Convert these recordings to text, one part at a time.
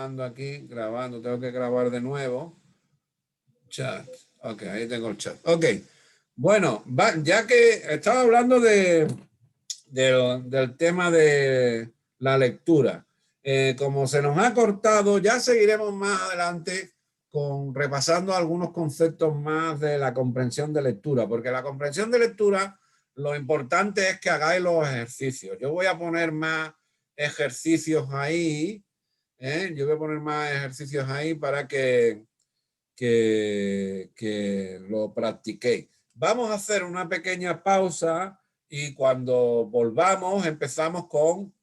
grabando aquí, grabando, tengo que grabar de nuevo. Chat. Ok, ahí tengo el chat. Ok. Bueno, ya que estaba hablando del tema de la lectura, como se nos ha cortado, ya seguiremos más adelante repasando algunos conceptos más de la comprensión de lectura, porque la comprensión de lectura, lo importante es que hagáis los ejercicios. Yo voy a poner más ejercicios ahí, yo voy a poner más ejercicios ahí para que lo practiquéis. Vamos a hacer una pequeña pausa y cuando volvamos empezamos con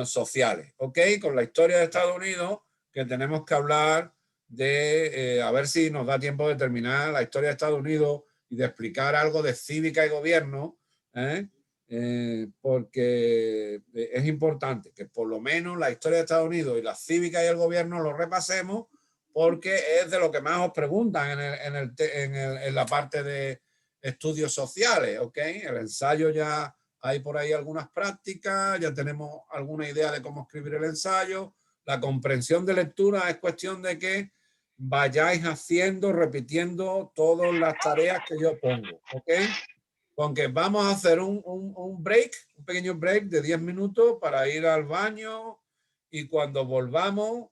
sociales, ¿ok? Con la historia de Estados Unidos, que tenemos que hablar de, a ver si nos da tiempo de terminar la historia de Estados Unidos y de explicar algo de cívica y gobierno, porque es importante que por lo menos la historia de Estados Unidos y la cívica y el gobierno lo repasemos, porque es de lo que más os preguntan en la parte de estudios sociales, ¿ok? El ensayo ya hay por ahí algunas prácticas, ya tenemos alguna idea de cómo escribir el ensayo. La comprensión de lectura es cuestión de que vayáis haciendo, repitiendo todas las tareas que yo pongo, ¿ok? Aunque vamos a hacer un break, un pequeño break de 10 minutos para ir al baño y cuando volvamos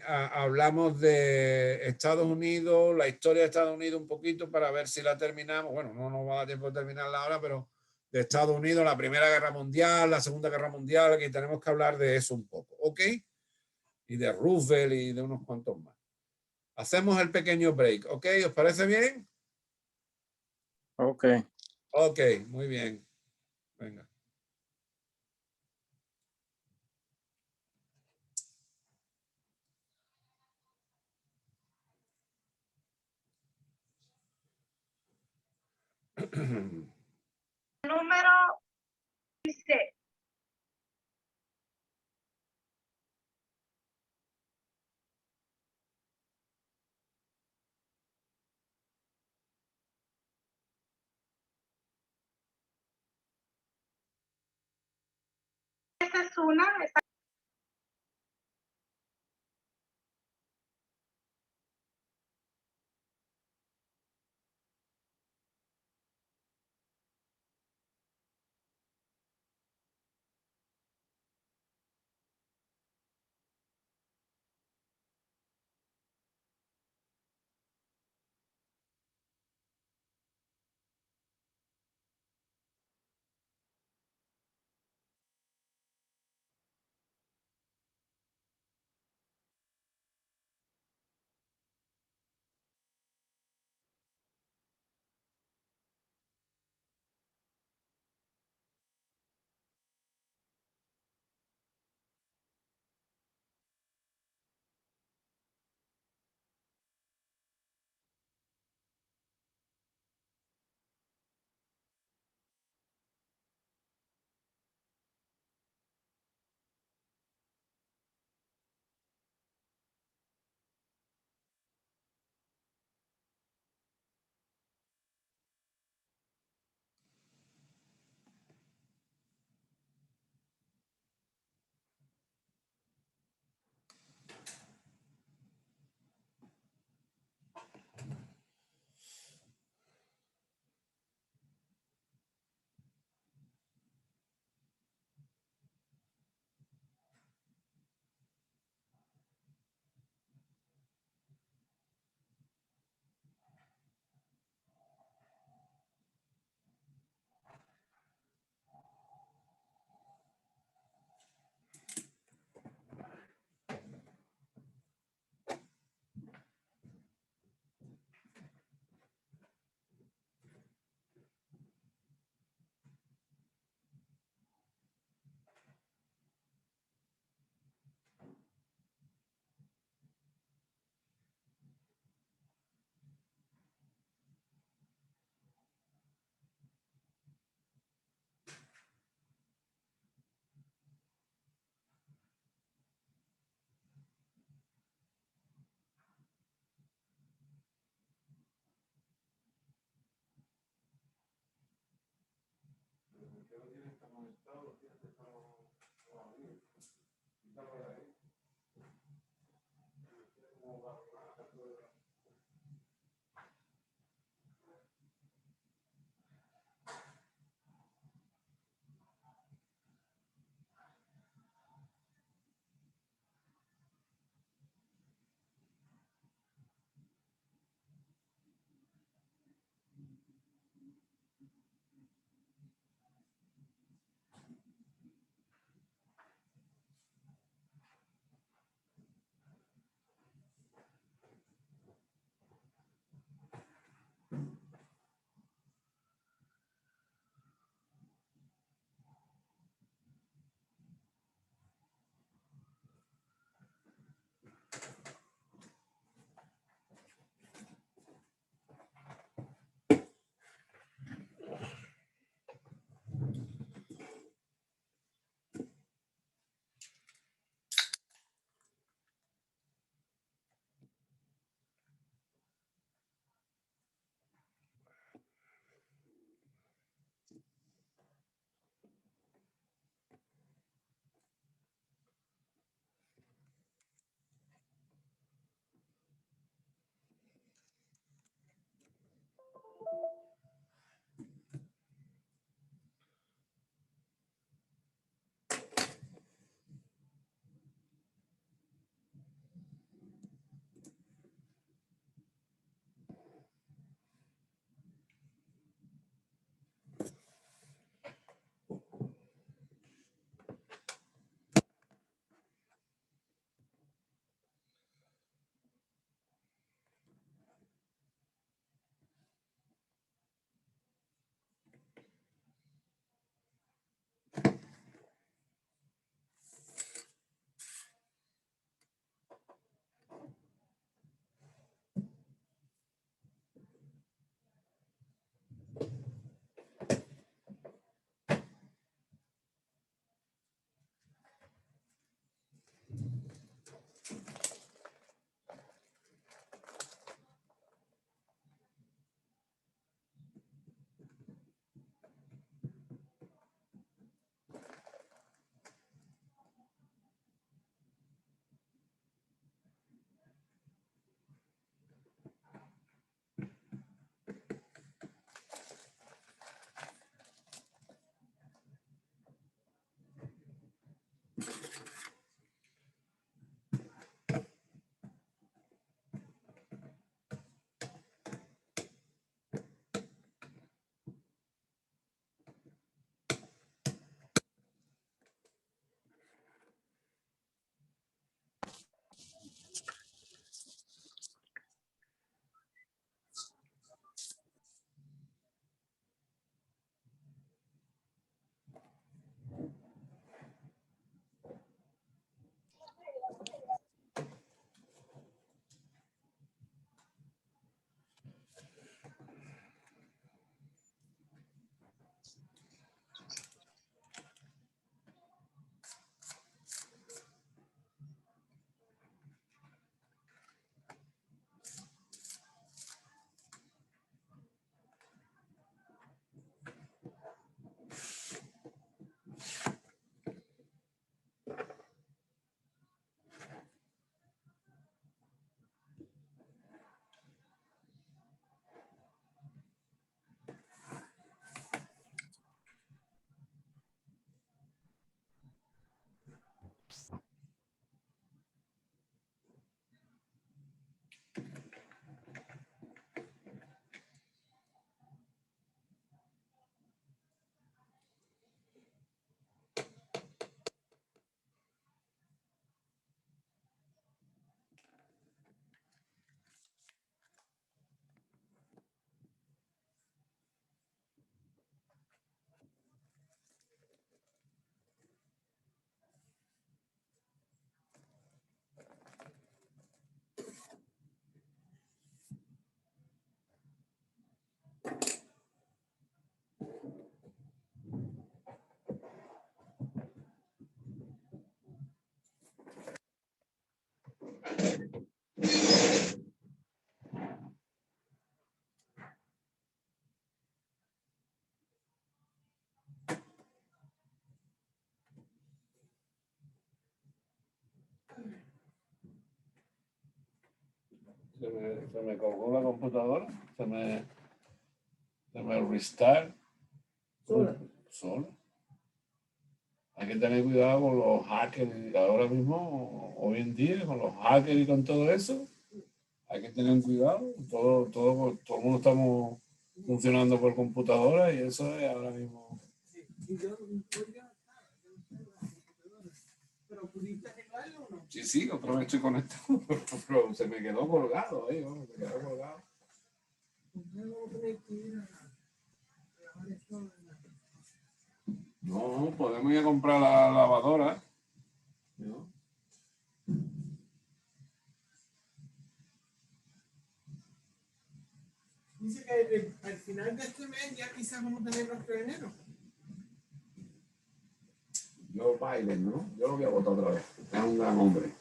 hablamos de Estados Unidos, la historia de Estados Unidos un poquito para ver si la terminamos. Bueno, no nos va a dar tiempo de terminarla ahora, pero de Estados Unidos, la Primera Guerra Mundial, la Segunda Guerra Mundial, que tenemos que hablar de eso un poco, ¿ok? Y de Roosevelt y de unos cuantos más. Hacemos el pequeño break, ¿ok? ¿Os parece bien? Ok. Ok, muy bien. Venga. Número 16. Esta es una. Se me colgó la computadora, se me restart. Sola. Hay que tener cuidado con los hackers ahora mismo, hoy en día, con los hackers y con todo eso. Hay que tener cuidado. Todo el mundo estamos funcionando por computadora y eso es ahora mismo. ¿Pero pudiste arreglarlo o no? Sí, otra vez estoy conectado, pero se me quedó colgado ahí, ¿no? Se quedó colgado. No, podemos ir a comprar la lavadora. ¿No? Dice que al final de este mes ya quizás vamos a tener nuestro enero. Yo Biden, ¿no? Yo lo voy a votar otra vez. Es un gran hombre.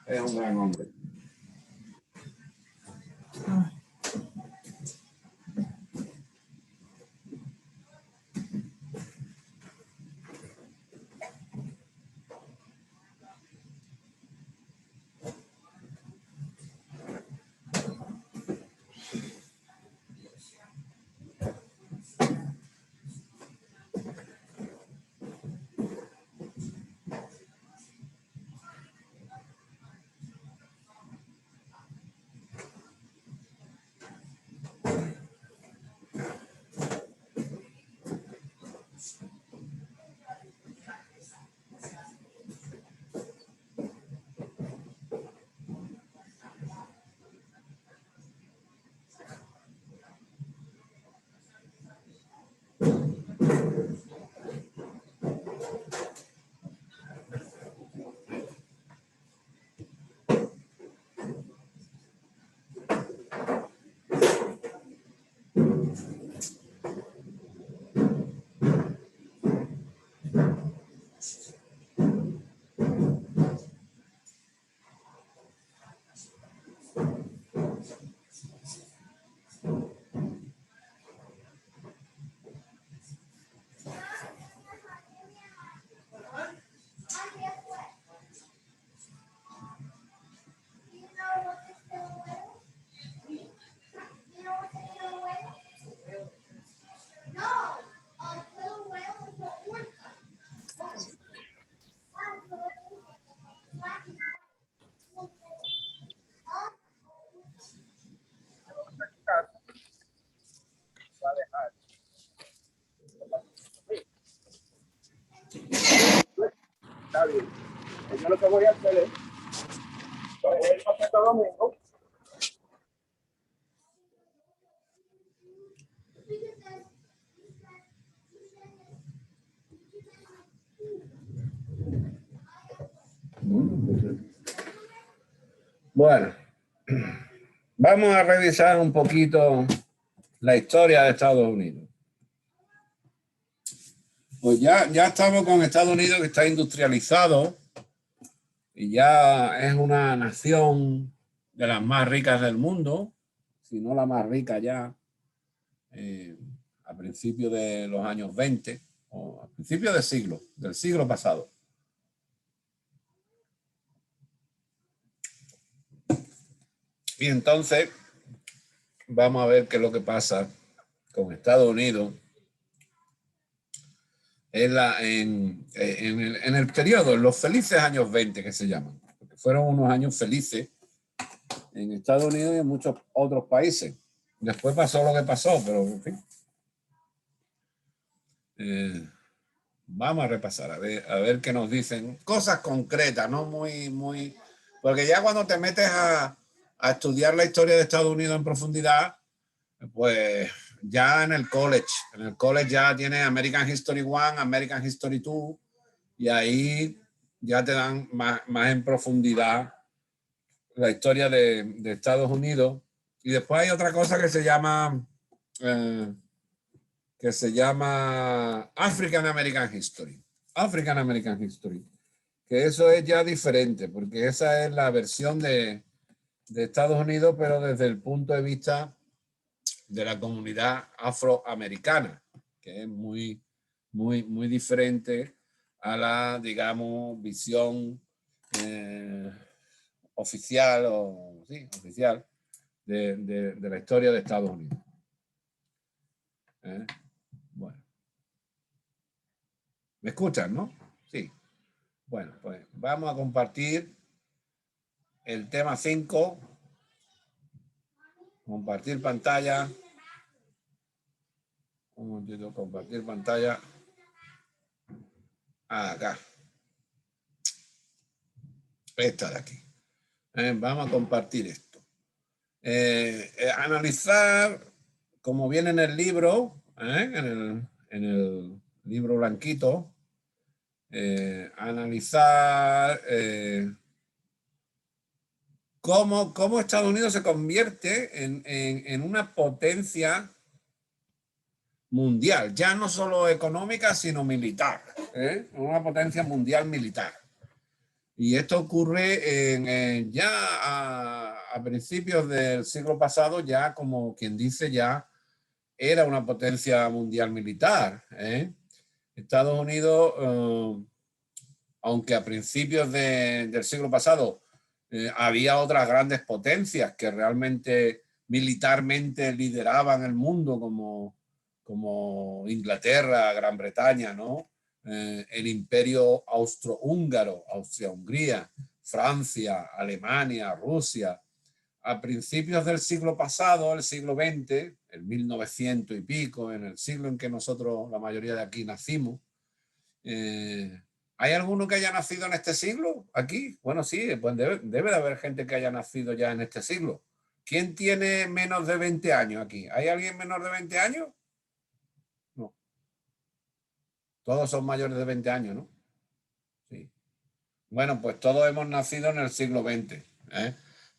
Es un gran hombre. Está bien. Yo lo que voy a hacer es coger el Santo Domingo. Bueno, vamos a revisar un poquito la historia de Estados Unidos. Pues ya estamos con Estados Unidos, que está industrializado y ya es una nación de las más ricas del mundo, si no la más rica ya, a principios de los años 20 o a principios del siglo pasado. Y entonces vamos a ver qué es lo que pasa con Estados Unidos en el periodo, en los felices años 20 que se llaman, porque fueron unos años felices en Estados Unidos y en muchos otros países. Después pasó lo que pasó, pero en fin. Vamos a repasar, a ver qué nos dicen. Cosas concretas, no muy... Porque ya cuando te metes a estudiar la historia de Estados Unidos en profundidad, pues ya en el college ya tienes American History 1, American History 2, y ahí ya te dan más en profundidad la historia de Estados Unidos. Y después hay otra cosa que se llama African American History. African American History, que eso es ya diferente, porque esa es la versión de Estados Unidos, pero desde el punto de vista de la comunidad afroamericana, que es muy diferente a la, digamos, visión oficial o sí, oficial de la historia de Estados Unidos. Bueno. ¿Me escuchan, no? Sí. Bueno, pues vamos a compartir el tema 5. Compartir pantalla. Un momentito, compartir pantalla. Acá. Esta de aquí. Vamos a compartir esto. Analizar, como viene en el libro, en el libro blanquito, analizar cómo Estados Unidos se convierte en una potencia mundial, ya no solo económica, sino militar, una potencia mundial militar. Y esto ocurre ya a principios del siglo pasado, ya como quien dice, ya era una potencia mundial militar. Estados Unidos, aunque a principios del siglo pasado había otras grandes potencias que realmente militarmente lideraban el mundo, como Inglaterra, Gran Bretaña, ¿no? El imperio austrohúngaro, Austria-Hungría, Francia, Alemania, Rusia. A principios del siglo pasado, el siglo XX, el 1900 y pico, en el siglo en que nosotros, la mayoría de aquí, nacimos, ¿hay alguno que haya nacido en este siglo aquí? Bueno, sí, pues debe de haber gente que haya nacido ya en este siglo. ¿Quién tiene menos de 20 años aquí? ¿Hay alguien menor de 20 años? No. Todos son mayores de 20 años, ¿no? Sí. Bueno, pues todos hemos nacido en el siglo XX.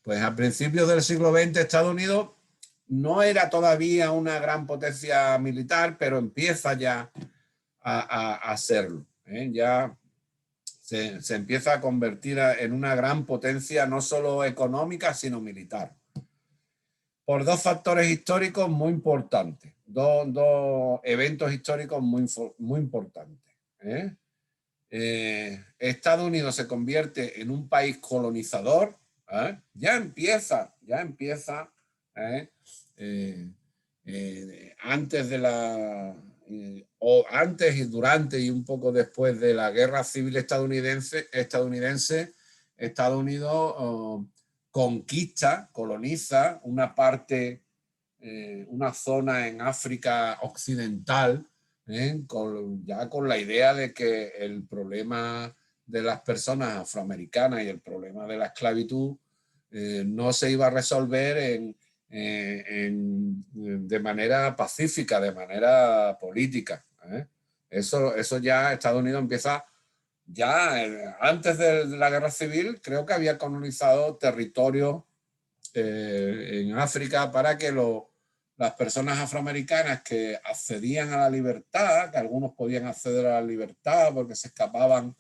Pues a principios del siglo XX Estados Unidos no era todavía una gran potencia militar, pero empieza ya a serlo. Ya se empieza a convertir en una gran potencia no solo económica, sino militar. Por dos factores históricos muy importantes, dos eventos históricos muy importantes. Estados Unidos se convierte en un país colonizador, ya empieza antes de la o antes y durante y un poco después de la guerra civil estadounidense, Estados Unidos coloniza una parte, una zona en África Occidental, ya con la idea de que el problema de las personas afroamericanas y el problema de la esclavitud no se iba a resolver de manera pacífica, de manera política. Eso ya Estados Unidos empieza, ya antes de la guerra civil, creo que había colonizado territorios en África para que las personas afroamericanas que accedían a la libertad, que algunos podían acceder a la libertad porque se escapaban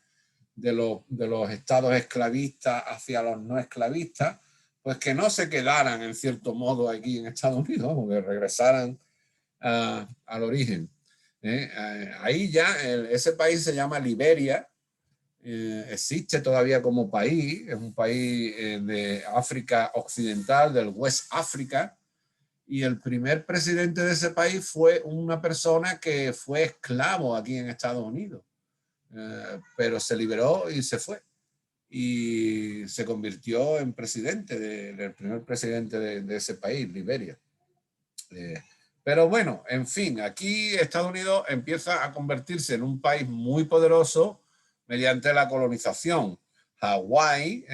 de los estados esclavistas hacia los no esclavistas, pues que no se quedaran en cierto modo aquí en Estados Unidos, que regresaran al origen. Ahí ya ese país se llama Liberia, existe todavía como país, es un país de África Occidental, del West África, y el primer presidente de ese país fue una persona que fue esclavo aquí en Estados Unidos, pero se liberó y se fue y se convirtió en presidente, del primer presidente de ese país, Liberia. Pero bueno, en fin, aquí Estados Unidos empieza a convertirse en un país muy poderoso mediante la colonización. Hawái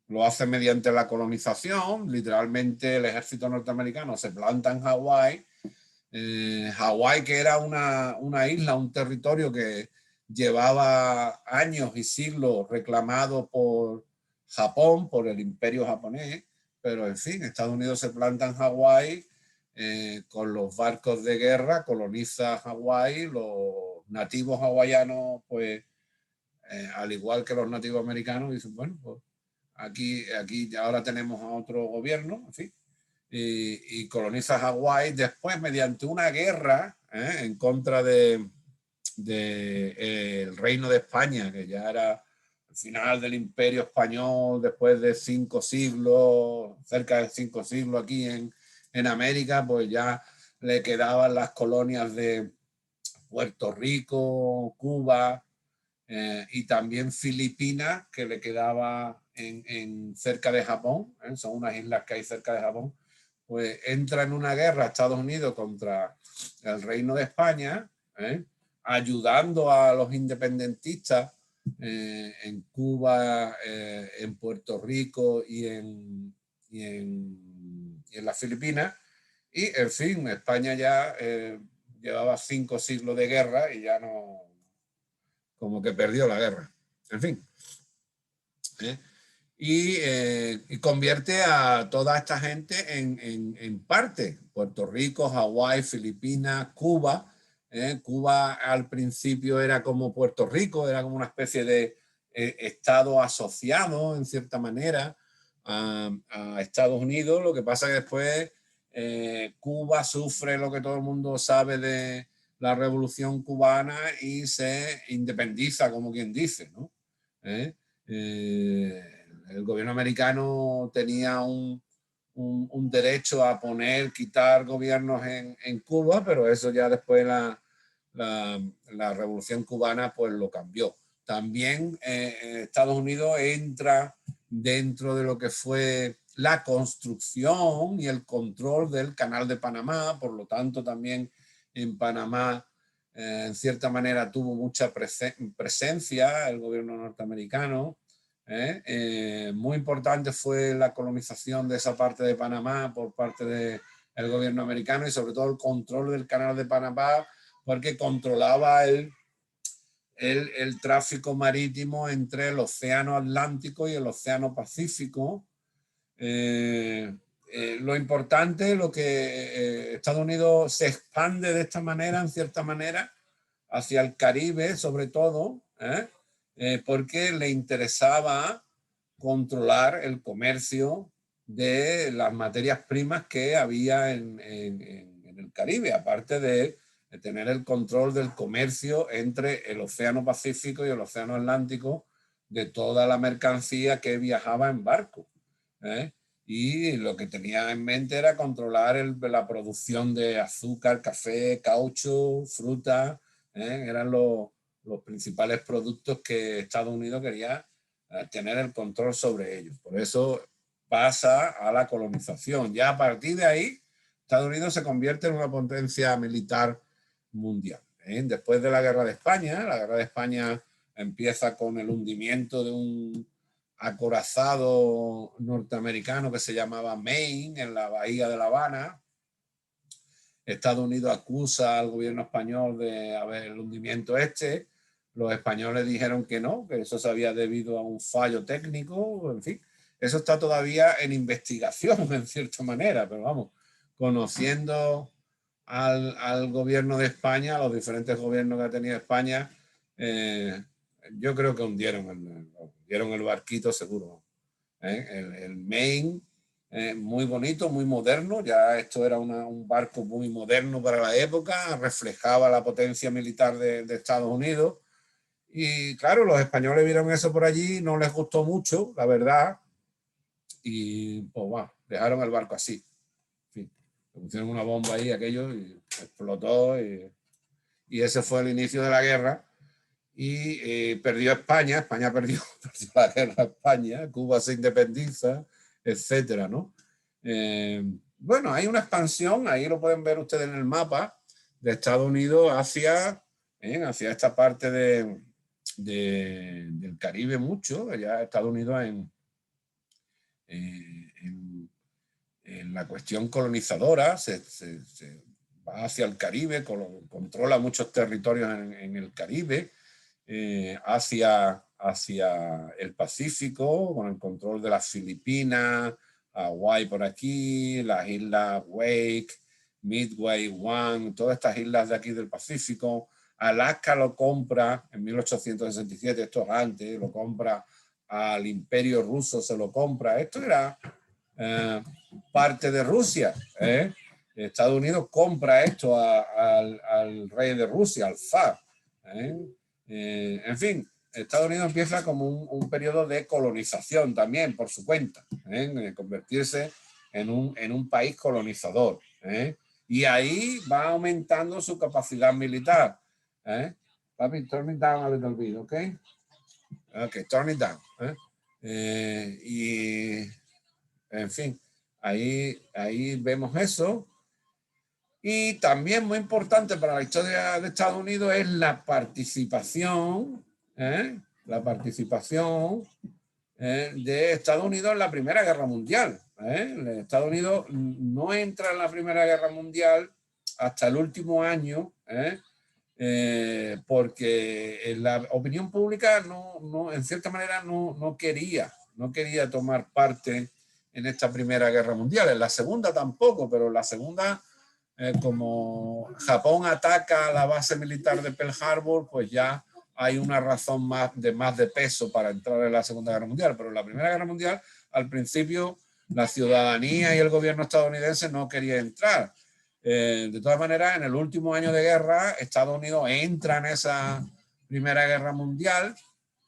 lo hace mediante la colonización, literalmente el ejército norteamericano se planta en Hawái. Hawái, que era una isla, un territorio que llevaba años y siglos reclamado por Japón, por el imperio japonés, pero en fin, Estados Unidos se planta en Hawái con los barcos de guerra, coloniza Hawái, los nativos hawaianos pues al igual que los nativos americanos, dicen, bueno, pues aquí ahora tenemos a otro gobierno, en fin, y coloniza Hawái después mediante una guerra en contra del Reino de España, que ya era el final del Imperio Español después de 5 siglos, cerca de 5 siglos aquí en América, pues ya le quedaban las colonias de Puerto Rico, Cuba y también Filipinas, que le quedaba cerca de Japón, son unas islas que hay cerca de Japón. Pues entra en una guerra Estados Unidos contra el Reino de España, ayudando a los independentistas en Cuba, en Puerto Rico y en las Filipinas. Y, en fin, España ya llevaba 5 siglos de guerra y ya no, como que perdió la guerra. En fin. Y convierte a toda esta gente en parte. Puerto Rico, Hawái, Filipinas, Cuba. Cuba al principio era como Puerto Rico, era como una especie de estado asociado en cierta manera a Estados Unidos. Lo que pasa que después Cuba sufre lo que todo el mundo sabe de la Revolución Cubana y se independiza, como quien dice, ¿no? El gobierno americano tenía un derecho a quitar gobiernos en Cuba, pero eso ya después la Revolución Cubana pues lo cambió. También Estados Unidos entra dentro de lo que fue la construcción y el control del Canal de Panamá, por lo tanto también en Panamá en cierta manera tuvo mucha presencia el gobierno norteamericano. Muy importante fue la colonización de esa parte de Panamá por parte del gobierno americano y sobre todo el control del Canal de Panamá, porque controlaba el tráfico marítimo entre el Océano Atlántico y el Océano Pacífico. Lo importante, lo que Estados Unidos se expande de esta manera, en cierta manera, hacia el Caribe, sobre todo, porque le interesaba controlar el comercio de las materias primas que había en el Caribe, aparte de tener el control del comercio entre el Océano Pacífico y el Océano Atlántico, de toda la mercancía que viajaba en barco. Y lo que tenía en mente era controlar la producción de azúcar, café, caucho, fruta. Eran los principales productos que Estados Unidos quería tener el control sobre ellos. Por eso pasa a la colonización. Ya a partir de ahí, Estados Unidos se convierte en una potencia militar mundial. Después de la Guerra de España empieza con el hundimiento de un acorazado norteamericano que se llamaba Maine en la bahía de La Habana. Estados Unidos acusa al gobierno español de haber el hundimiento este. Los españoles dijeron que no, que eso se había debido a un fallo técnico, en fin. Eso está todavía en investigación, en cierta manera, pero vamos, conociendo al gobierno de España, a los diferentes gobiernos que ha tenido España, yo creo que hundieron el barquito seguro. El Maine, muy bonito, muy moderno, ya esto era un barco muy moderno para la época, reflejaba la potencia militar de Estados Unidos. Y claro, los españoles vieron eso por allí, no les gustó mucho, la verdad, y pues bueno, dejaron el barco así. En fin, le pusieron una bomba ahí, aquello, y explotó, y ese fue el inicio de la guerra. Y perdió España perdió la guerra a España, Cuba se independiza, etcétera, ¿no? Bueno, hay una expansión, ahí lo pueden ver ustedes en el mapa, de Estados Unidos hacia esta parte del Caribe mucho, allá Estados Unidos en la cuestión colonizadora, se va hacia el Caribe, controla muchos territorios en el Caribe, hacia el Pacífico, con el control de las Filipinas, Hawái por aquí, las islas Wake, Midway, Guam, todas estas islas de aquí del Pacífico, Alaska lo compra en 1867, esto es antes, lo compra al Imperio Ruso, se lo compra. Esto era parte de Rusia. Estados Unidos compra esto al rey de Rusia, al zar. En fin, Estados Unidos empieza como un periodo de colonización también por su cuenta, convertirse en un país colonizador. Y ahí va aumentando su capacidad militar. Papi, turn it down a little bit, ¿ok? Ok, turn it down. Y, en fin, ahí vemos eso. Y también muy importante para la historia de Estados Unidos es la participación de Estados Unidos en la Primera Guerra Mundial. Estados Unidos no entra en la Primera Guerra Mundial hasta el último año, porque la opinión pública en cierta manera no quería tomar parte en esta Primera Guerra Mundial. En la Segunda tampoco, pero en la Segunda, como Japón ataca la base militar de Pearl Harbor, pues ya hay una razón más de peso para entrar en la Segunda Guerra Mundial. Pero en la Primera Guerra Mundial, al principio, la ciudadanía y el gobierno estadounidense no quería entrar. De todas maneras, en el último año de guerra, Estados Unidos entra en esa Primera Guerra Mundial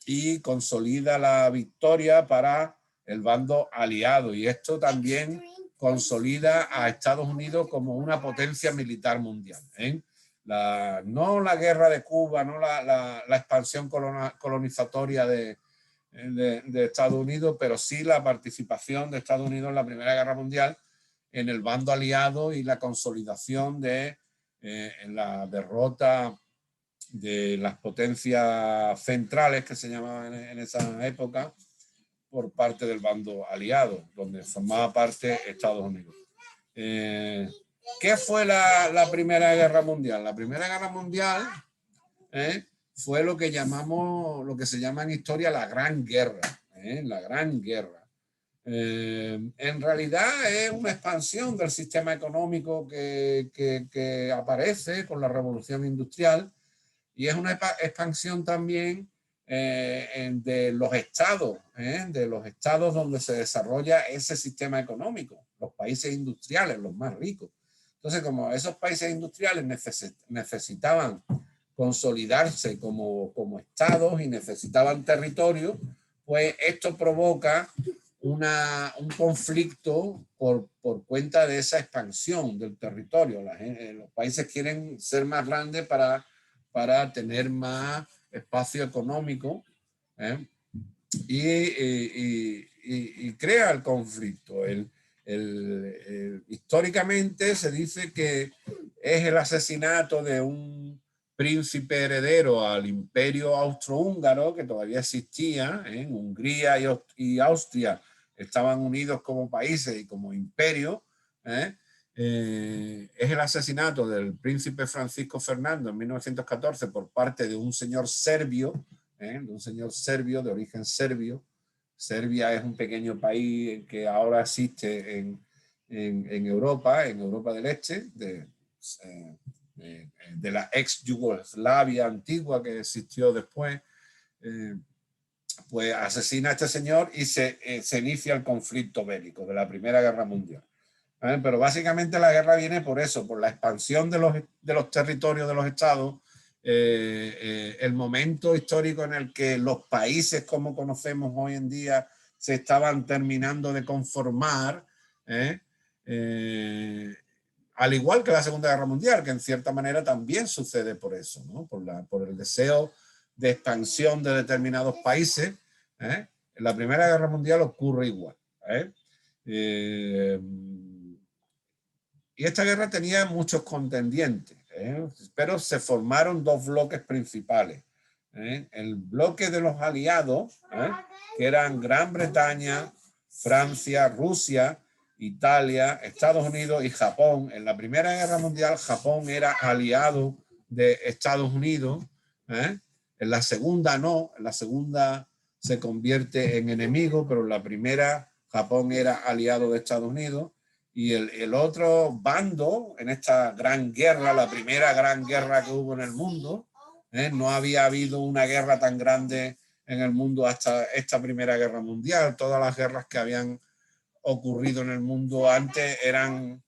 y consolida la victoria para el bando aliado. Y esto también consolida a Estados Unidos como una potencia militar mundial. No la guerra de Cuba, no la expansión colonizatoria de Estados Unidos, pero sí la participación de Estados Unidos en la Primera Guerra Mundial, en el bando aliado y la consolidación en la derrota de las potencias centrales que se llamaban en esa época por parte del bando aliado, donde formaba parte Estados Unidos. ¿Qué fue la Primera Guerra Mundial? La Primera Guerra Mundial fue lo que se llama en historia la Gran Guerra. La Gran Guerra. En realidad es una expansión del sistema económico que aparece con la revolución industrial, y es una expansión también de los estados donde se desarrolla ese sistema económico, los países industriales, los más ricos. Entonces, como esos países industriales necesitaban consolidarse como estados y necesitaban territorio, pues esto provoca un conflicto por cuenta de esa expansión del territorio. Los países quieren ser más grandes para tener más espacio económico, y crea el conflicto. Históricamente se dice que es el asesinato de un príncipe heredero al imperio austrohúngaro, que todavía existía. Hungría y Austria estaban unidos como países y como imperio. Es el asesinato del príncipe Francisco Fernando en 1914 por parte de un señor serbio, de origen serbio. Serbia es un pequeño país que ahora existe en Europa, del Este, de la ex Yugoslavia antigua que existió después. Pues asesina a este señor y se inicia el conflicto bélico de la Primera Guerra Mundial. Pero básicamente la guerra viene por eso, por la expansión de los territorios de los estados, el momento histórico en el que los países como conocemos hoy en día se estaban terminando de conformar, al igual que la Segunda Guerra Mundial, que en cierta manera también sucede por eso, ¿no? Por el deseo de expansión de determinados países. En la Primera Guerra Mundial ocurre igual. Y esta guerra tenía muchos contendientes, pero se formaron dos bloques principales. El bloque de los aliados, que eran Gran Bretaña, Francia, Rusia, Italia, Estados Unidos y Japón. En la Primera Guerra Mundial, Japón era aliado de Estados Unidos. En la segunda no, en la segunda se convierte en enemigo, pero en la primera Japón era aliado de Estados Unidos. Y el otro bando en esta gran guerra, la primera gran guerra que hubo en el mundo, No había habido una guerra tan grande en el mundo hasta esta Primera Guerra Mundial. Todas las guerras que habían ocurrido en el mundo antes eran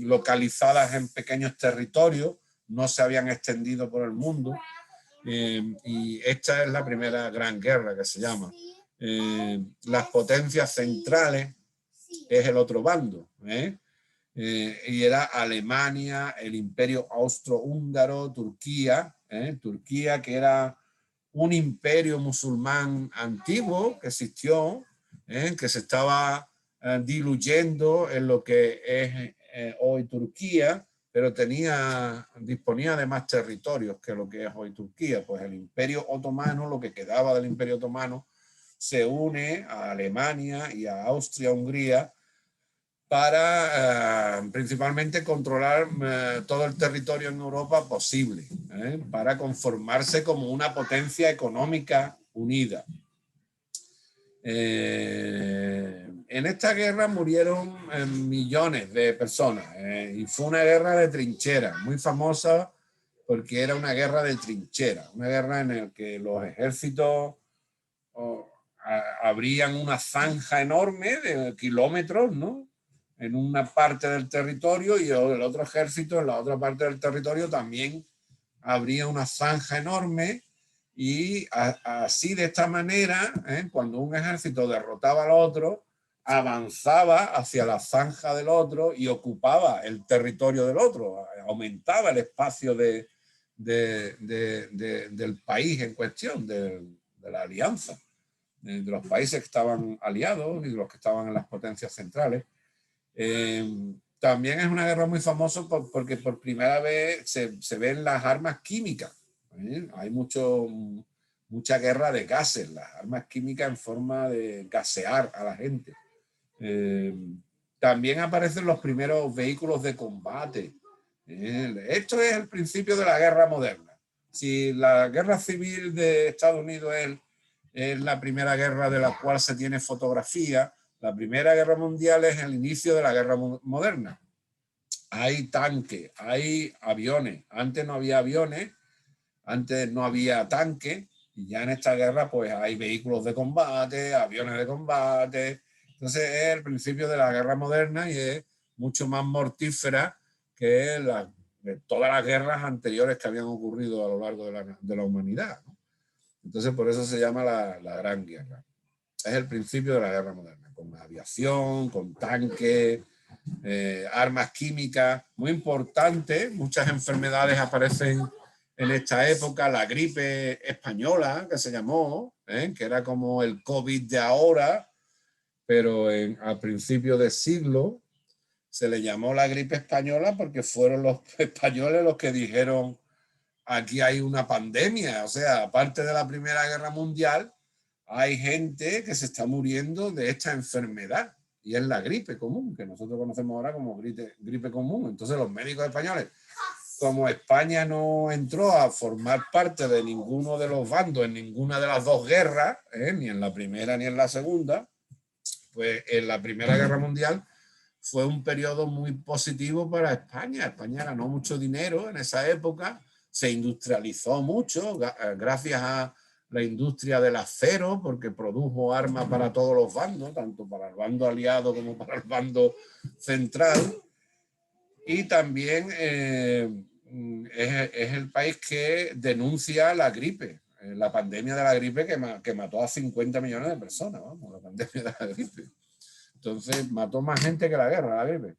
localizadas en pequeños territorios, no se habían extendido por el mundo. Y esta es la primera gran guerra que se llama. Las potencias centrales es el otro bando, y era Alemania, el Imperio Austrohúngaro, Turquía, Turquía, que era un imperio musulmán antiguo que existió, que se estaba diluyendo en lo que es hoy Turquía, pero disponía de más territorios que lo que es hoy Turquía. Pues el Imperio Otomano, lo que quedaba del Imperio Otomano, se une a Alemania y a Austria-Hungría para principalmente controlar todo el territorio en Europa posible, para conformarse como una potencia económica unida. En esta guerra murieron millones de personas, y fue una guerra de trincheras, muy famosa porque era una guerra de trincheras, una guerra en la que los ejércitos abrían una zanja enorme de kilómetros, ¿no?, en una parte del territorio, y el otro ejército en la otra parte del territorio también abría una zanja enorme, y así, de esta manera, cuando un ejército derrotaba al otro, avanzaba hacia la zanja del otro y ocupaba el territorio del otro, aumentaba el espacio del país en cuestión, de la alianza, de los países que estaban aliados y de los que estaban en las potencias centrales. También es una guerra muy famosa porque por primera vez se ven las armas químicas. Hay mucha guerra de gases, las armas químicas en forma de gasear a la gente. También aparecen los primeros vehículos de combate. Esto es el principio de la guerra moderna. Si la guerra civil de Estados Unidos es la primera guerra de la cual se tiene fotografía, la Primera Guerra Mundial es el inicio de la guerra moderna. Hay tanques, hay aviones. Antes no había aviones, antes no había tanques, y ya en esta guerra pues hay vehículos de combate, aviones de combate. Entonces es el principio de la guerra moderna y es mucho más mortífera que todas las guerras anteriores que habían ocurrido a lo largo de la humanidad, ¿no? Entonces por eso se llama la Gran Guerra. Es el principio de la guerra moderna, con aviación, con tanques, armas químicas, muy importante. Muchas enfermedades aparecen en esta época. La gripe española, que se llamó, que era como el COVID de ahora, pero a principios de siglo se le llamó la gripe española porque fueron los españoles los que dijeron: aquí hay una pandemia. O sea, aparte de la Primera Guerra Mundial, hay gente que se está muriendo de esta enfermedad, y es la gripe común, que nosotros conocemos ahora como gripe común. Entonces los médicos españoles, como España no entró a formar parte de ninguno de los bandos en ninguna de las dos guerras, ni en la primera ni en la segunda, pues en la Primera Guerra Mundial fue un periodo muy positivo para España. España ganó mucho dinero en esa época, se industrializó mucho gracias a la industria del acero, porque produjo armas para todos los bandos, tanto para el bando aliado como para el bando central. Y también es el país que denuncia la gripe, la pandemia de la gripe que mató a 50 millones de personas, vamos, la pandemia de la gripe. Entonces mató más gente que la guerra, la gripe.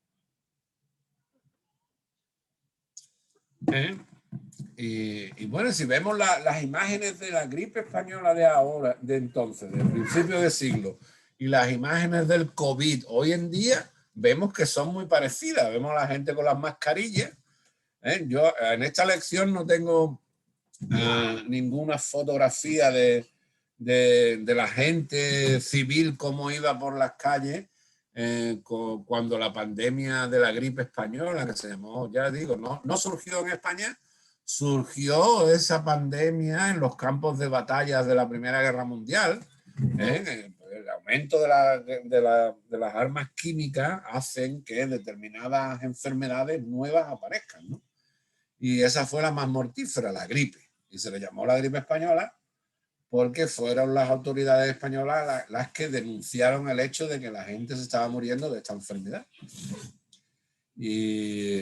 Y bueno, si vemos las imágenes de la gripe española de ahora, de entonces, del principio de siglo, y las imágenes del COVID hoy en día, vemos que son muy parecidas. Vemos a la gente con las mascarillas. Yo en esta lección no tengo ninguna fotografía de la gente civil cómo iba por las calles cuando la pandemia de la gripe española, que se llamó, ya digo, no surgió en España. Surgió esa pandemia en los campos de batallas de la Primera Guerra Mundial. El aumento de las armas químicas hacen que determinadas enfermedades nuevas aparezcan, ¿no? Y esa fue la más mortífera, la gripe. y se le llamó la gripe española porque fueron las autoridades españolas las que denunciaron el hecho de que la gente se estaba muriendo de esta enfermedad. Y,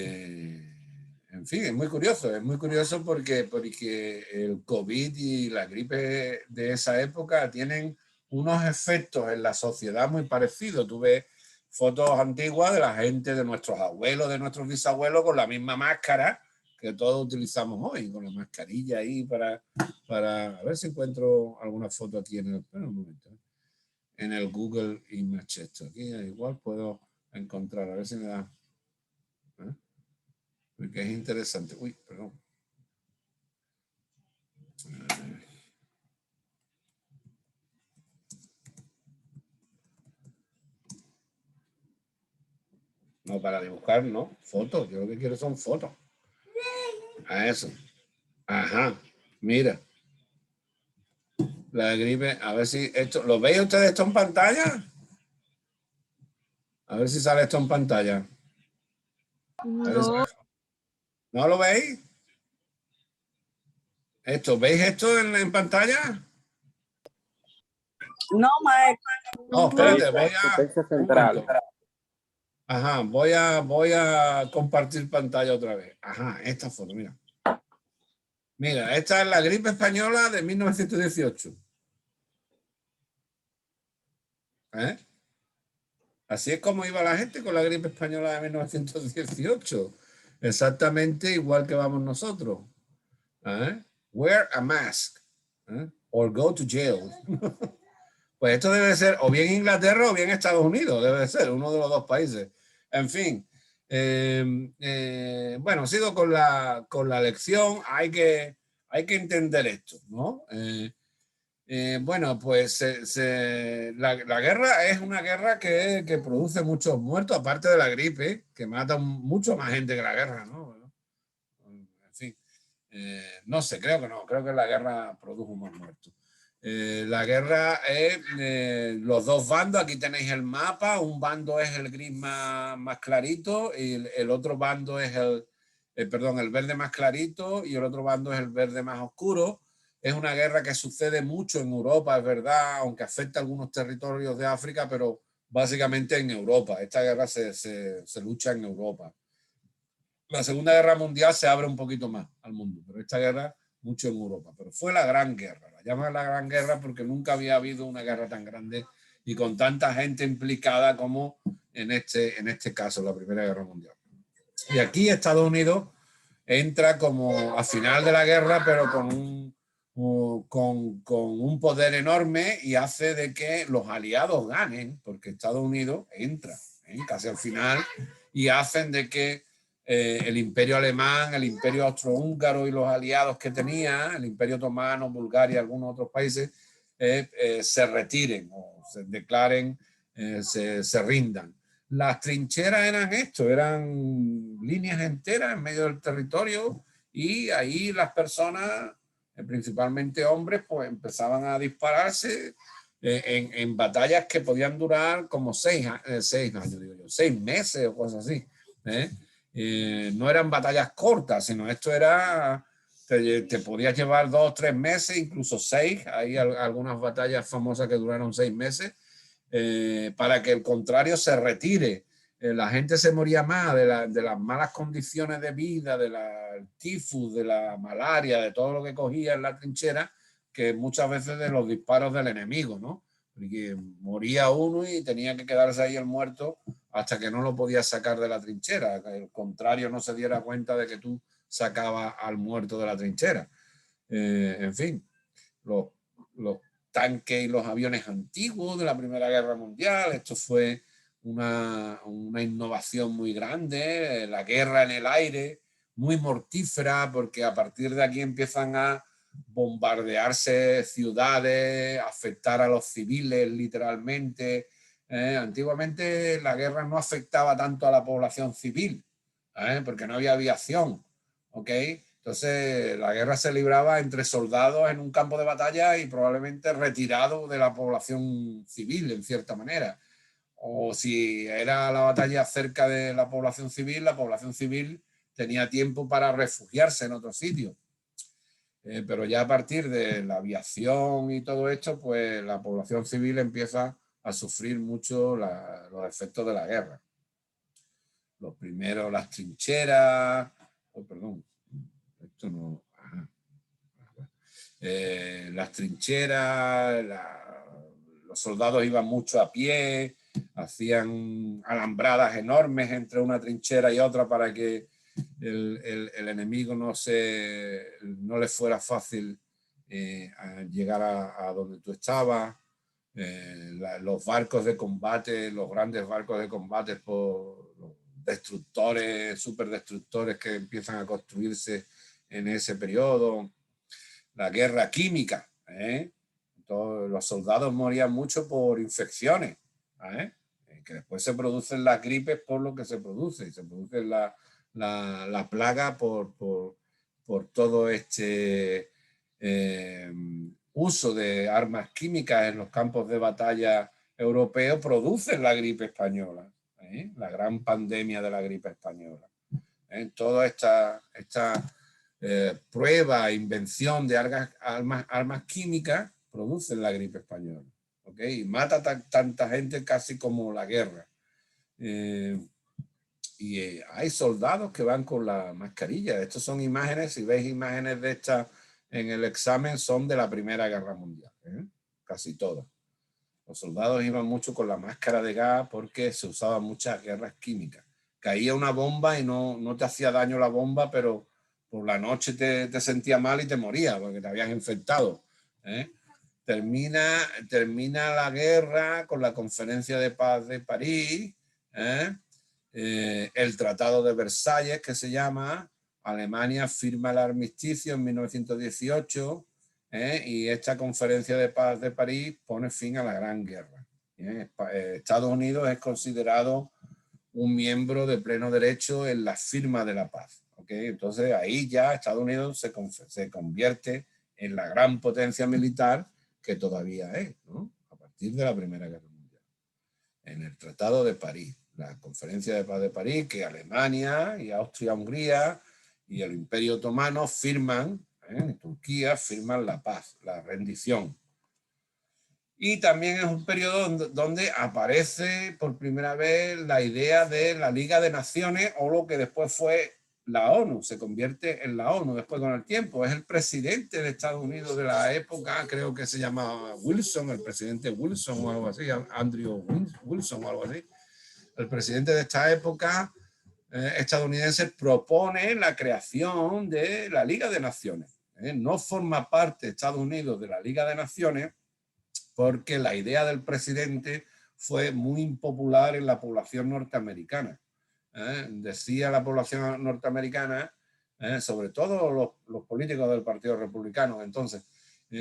en fin, es muy curioso porque el COVID y la gripe de esa época tienen unos efectos en la sociedad muy parecidos. Tú ves fotos antiguas de la gente, de nuestros abuelos, de nuestros bisabuelos, con la misma máscara que todos utilizamos hoy, con la mascarilla ahí para a ver si encuentro alguna foto aquí en el, un momento, en el Google Image. Esto aquí igual puedo encontrar, a ver si me da, porque es interesante. Uy, perdón. No, para dibujar, no. Fotos. Yo lo que quiero son fotos. A eso. Ajá. Mira. La gripe. A ver si esto. ¿Lo veis ustedes esto en pantalla? A ver si sale esto en pantalla. No. ¿No lo veis? Esto, ¿veis esto en pantalla? No, maestro. No, espérate, voy Potencia a. central. Ajá, voy a compartir pantalla otra vez. Ajá, esta foto, mira. Mira, esta es la gripe española de 1918. ¿Eh? Así es como iba la gente con la gripe española de 1918. Exactamente igual que vamos nosotros. ¿Eh? Wear a mask. ¿Eh? Or go to jail. Pues esto debe ser o bien Inglaterra o bien Estados Unidos. Debe de ser uno de los dos países. En fin. Bueno, sigo con la lección. Hay que entender esto, ¿no? Bueno, pues la guerra es una guerra que produce muchos muertos, aparte de la gripe, que mata mucho más gente que la guerra, ¿no? En fin, no sé, creo que no, creo que la guerra produjo más muertos. La guerra es los dos bandos, aquí tenéis el mapa, un bando es el gris más clarito y el otro bando es el verde más clarito y el otro bando es el verde más oscuro. Es una guerra que sucede mucho en Europa, es verdad, aunque afecta a algunos territorios de África, pero básicamente en Europa. Esta guerra se lucha en Europa. La Segunda Guerra Mundial se abre un poquito más al mundo, pero esta guerra mucho en Europa. Pero fue la Gran Guerra. La llaman la Gran Guerra porque nunca había habido una guerra tan grande y con tanta gente implicada como en este caso, la Primera Guerra Mundial. Y aquí Estados Unidos entra como a final de la guerra, pero con un poder enorme y hace de que los aliados ganen, porque Estados Unidos entra casi al final y hacen de que el imperio alemán, el imperio austrohúngaro y los aliados que tenía, el imperio otomano, Bulgaria, algunos otros países, se retiren o se declaren, se rindan. Las trincheras eran esto, eran líneas enteras en medio del territorio y ahí las personas, principalmente hombres, pues empezaban a dispararse en batallas que podían durar como 6 años, digo yo, 6 meses o cosas así. No eran batallas cortas, sino esto era, te podías llevar 2 o 3 meses, incluso 6. Hay algunas batallas famosas que duraron 6 meses. Para que el contrario se retire. La gente se moría más de las malas condiciones de vida, del tifus, de la malaria, de todo lo que cogía en la trinchera, que muchas veces de los disparos del enemigo, ¿no? Porque moría uno y tenía que quedarse ahí el muerto hasta que no lo podías sacar de la trinchera, que el contrario no se diera cuenta de que tú sacabas al muerto de la trinchera. En fin, los tanques y los aviones antiguos de la Primera Guerra Mundial. Esto fue una innovación muy grande, la guerra en el aire, muy mortífera, porque a partir de aquí empiezan a bombardearse ciudades, afectar a los civiles literalmente. Antiguamente la guerra no afectaba tanto a la población civil, porque no había aviación, ¿ok? Entonces, la guerra se libraba entre soldados en un campo de batalla y probablemente retirados de la población civil, en cierta manera. O si era la batalla cerca de la población civil tenía tiempo para refugiarse en otro sitio. Pero ya a partir de la aviación y todo esto, pues la población civil empieza a sufrir mucho los efectos de la guerra. Los primeros, las trincheras, perdón, esto no, las trincheras, los soldados iban mucho a pie, hacían alambradas enormes entre una trinchera y otra para que el enemigo no le fuera fácil llegar a donde tú estabas. Los barcos de combate, los grandes barcos de combate por los destructores, superdestructores que empiezan a construirse en ese periodo. La guerra química, todos los soldados morían mucho por infecciones, que después se producen las gripes por lo que se produce, y se produce la plaga por todo este uso de armas químicas en los campos de batalla europeos, producen la gripe española, la gran pandemia de la gripe española. Toda esta prueba, invención de armas químicas producen la gripe española, y mata tanta gente casi como la guerra. Y hay soldados que van con la mascarilla. Estas son imágenes, si veis imágenes de estas en el examen, son de la Primera Guerra Mundial, casi todas. Los soldados iban mucho con la máscara de gas porque se usaban muchas guerras químicas. Caía una bomba y no te hacía daño la bomba, pero por la noche te sentía mal y te morías porque te habías infectado. Termina la guerra con la Conferencia de Paz de París, el Tratado de Versalles, que se llama. Alemania firma el armisticio en 1918, y esta Conferencia de Paz de París pone fin a la Gran Guerra. Estados Unidos es considerado un miembro de pleno derecho en la firma de la paz. Entonces ahí ya Estados Unidos se convierte en la gran potencia militar que todavía es, ¿no? A partir de la Primera Guerra Mundial. En el Tratado de París, la Conferencia de Paz de París, que Alemania y Austria-Hungría y el Imperio Otomano firman, en Turquía firman la paz, la rendición. Y también es un periodo donde aparece por primera vez la idea de la Liga de Naciones, o lo que después fue la ONU, se convierte en la ONU después con el tiempo. Es el presidente de Estados Unidos de la época, creo que se llamaba Wilson, el presidente Wilson o algo así, Andrew Wilson o algo así. El presidente de esta época estadounidense propone la creación de la Liga de Naciones. No forma parte Estados Unidos de la Liga de Naciones porque la idea del presidente fue muy impopular en la población norteamericana. Decía la población norteamericana, sobre todo los políticos del Partido Republicano entonces,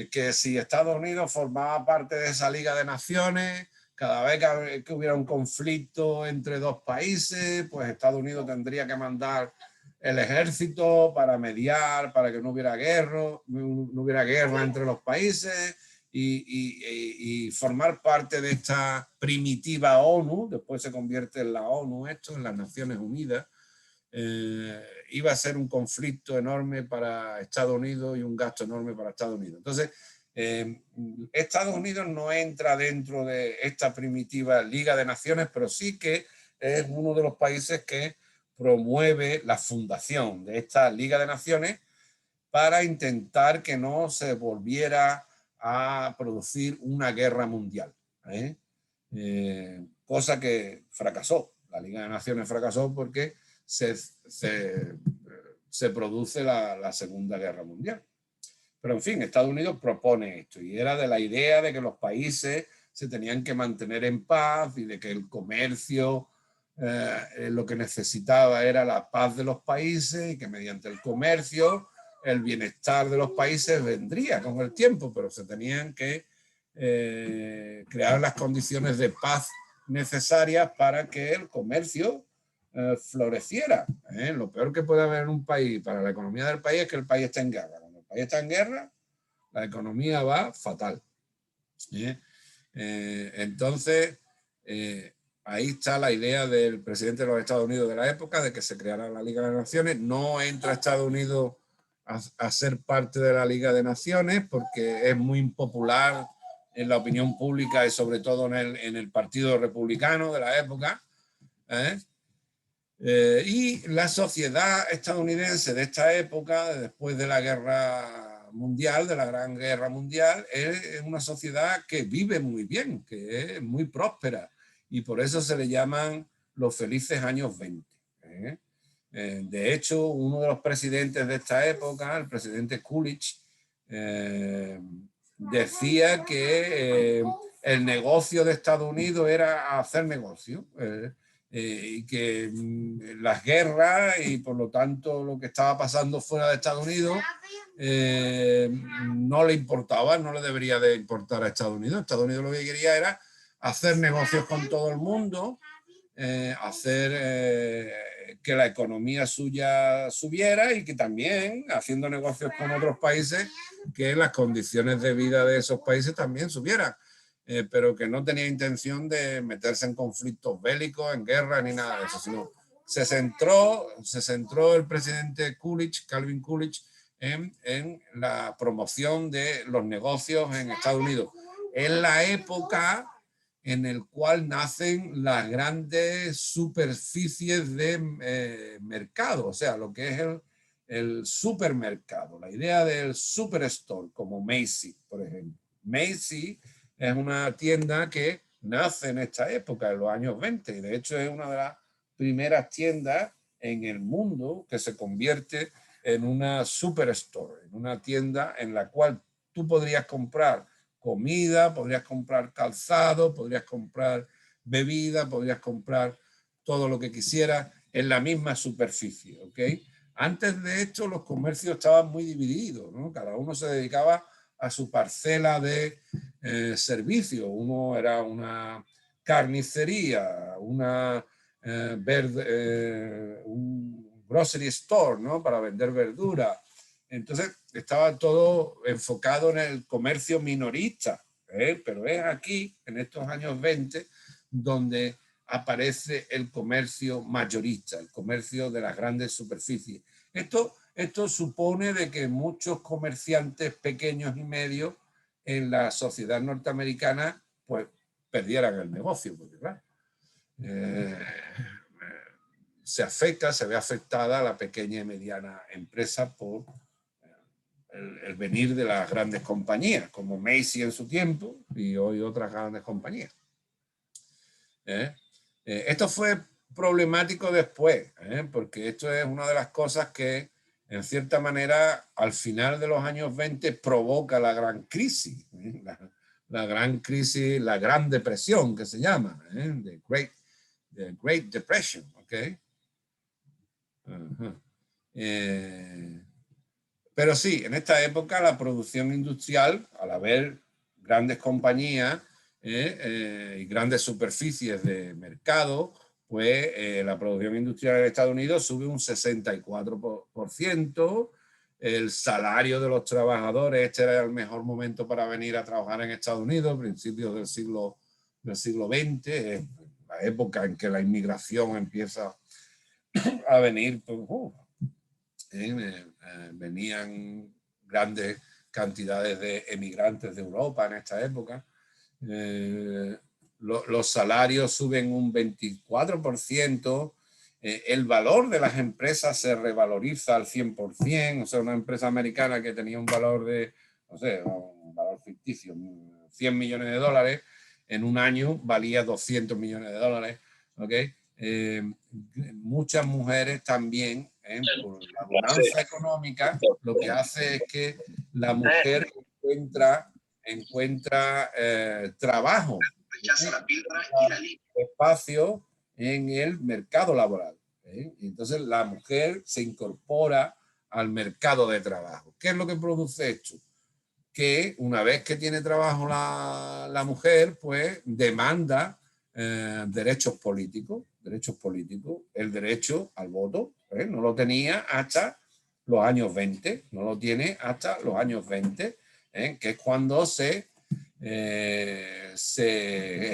que si Estados Unidos formaba parte de esa Liga de Naciones, cada vez que hubiera un conflicto entre dos países, pues Estados Unidos tendría que mandar el ejército para mediar, para que no hubiera guerra entre los países y formar parte de esta primitiva ONU. Después se convierte en la ONU, en las Naciones Unidas. Iba a ser un conflicto enorme para Estados Unidos y un gasto enorme para Estados Unidos. Entonces, Estados Unidos no entra dentro de esta primitiva Liga de Naciones, pero sí que es uno de los países que promueve la fundación de esta Liga de Naciones para intentar que no se volviera a producir una guerra mundial, cosa que fracasó. La Liga de Naciones fracasó porque se produce la Segunda Guerra Mundial. Pero en fin, Estados Unidos propone esto y era de la idea de que los países se tenían que mantener en paz y de que el comercio lo que necesitaba era la paz de los países y que mediante el comercio el bienestar de los países vendría con el tiempo, pero se tenían que crear las condiciones de paz necesarias para que el comercio floreciera. Lo peor que puede haber en un país para la economía del país es que el país esté en guerra. Cuando el país está en guerra, la economía va fatal. Entonces, ahí está la idea del presidente de los Estados Unidos de la época de que se creara la Liga de las Naciones. No entra Estados Unidos a ser parte de la Liga de Naciones porque es muy impopular en la opinión pública y sobre todo en el Partido Republicano de la época. Y la sociedad estadounidense de esta época, después de la Guerra Mundial, de la Gran Guerra Mundial, es una sociedad que vive muy bien, que es muy próspera, y por eso se le llaman los felices años 20. De hecho, uno de los presidentes de esta época, el presidente Coolidge, decía que el negocio de Estados Unidos era hacer negocio, y que las guerras y por lo tanto lo que estaba pasando fuera de Estados Unidos no le importaba, no le debería de importar a Estados Unidos. Estados Unidos lo que quería era hacer negocios con todo el mundo, hacer que la economía suya subiera y que también haciendo negocios con otros países que las condiciones de vida de esos países también subieran. Pero que no tenía intención de meterse en conflictos bélicos, en guerra, ni nada de eso, sino se centró el presidente Coolidge, Calvin Coolidge, en la promoción de los negocios en Estados Unidos. En la época en el cual nacen las grandes superficies de mercado, o sea, lo que es el supermercado, la idea del superstore, como Macy's, por ejemplo. Macy's es una tienda que nace en esta época, en los años 20, y de hecho es una de las primeras tiendas en el mundo que se convierte en una superstore, en una tienda en la cual tú podrías comprar comida, podrías comprar calzado, podrías comprar bebida, podrías comprar todo lo que quisieras en la misma superficie, ¿ok? Antes de esto los comercios estaban muy divididos, ¿no? Cada uno se dedicaba a su parcela de servicio. Uno era una carnicería, un grocery store, ¿no? Para vender verdura. Entonces estaba todo enfocado en el comercio minorista, pero es aquí, en estos años 20, donde aparece el comercio mayorista, el comercio de las grandes superficies. Esto supone de que muchos comerciantes pequeños y medios en la sociedad norteamericana pues perdieran el negocio, porque claro, se ve afectada a la pequeña y mediana empresa por el venir de las grandes compañías, como Macy's en su tiempo y hoy otras grandes compañías. Esto fue problemático después, porque esto es una de las cosas que, en cierta manera, al final de los años 20 provoca la gran crisis, la gran crisis, la gran depresión que se llama, the Great Depression, ¿ok? Pero sí, en esta época la producción industrial, al haber grandes compañías y grandes superficies de mercado, pues la producción industrial en Estados Unidos sube un 64%, el salario de los trabajadores, este era el mejor momento para venir a trabajar en Estados Unidos, principios del siglo XX, la época en que la inmigración empieza a venir, pues, venían grandes cantidades de emigrantes de Europa en esta época. Los salarios suben un 24%, el valor de las empresas se revaloriza al 100%, o sea, una empresa americana que tenía un valor de, no sé, un valor ficticio, 100 millones de dólares, en un año valía 200 millones de dólares, ¿ok? Muchas mujeres también, por la bonanza económica, lo que hace es que la mujer encuentra trabajo, espacio en el mercado laboral. Y entonces la mujer se incorpora al mercado de trabajo. ¿Qué es lo que produce esto? Que una vez que tiene trabajo la mujer, pues demanda derechos políticos, el derecho al voto, no lo tenía hasta los años 20, no lo tiene hasta los años 20, que es cuando se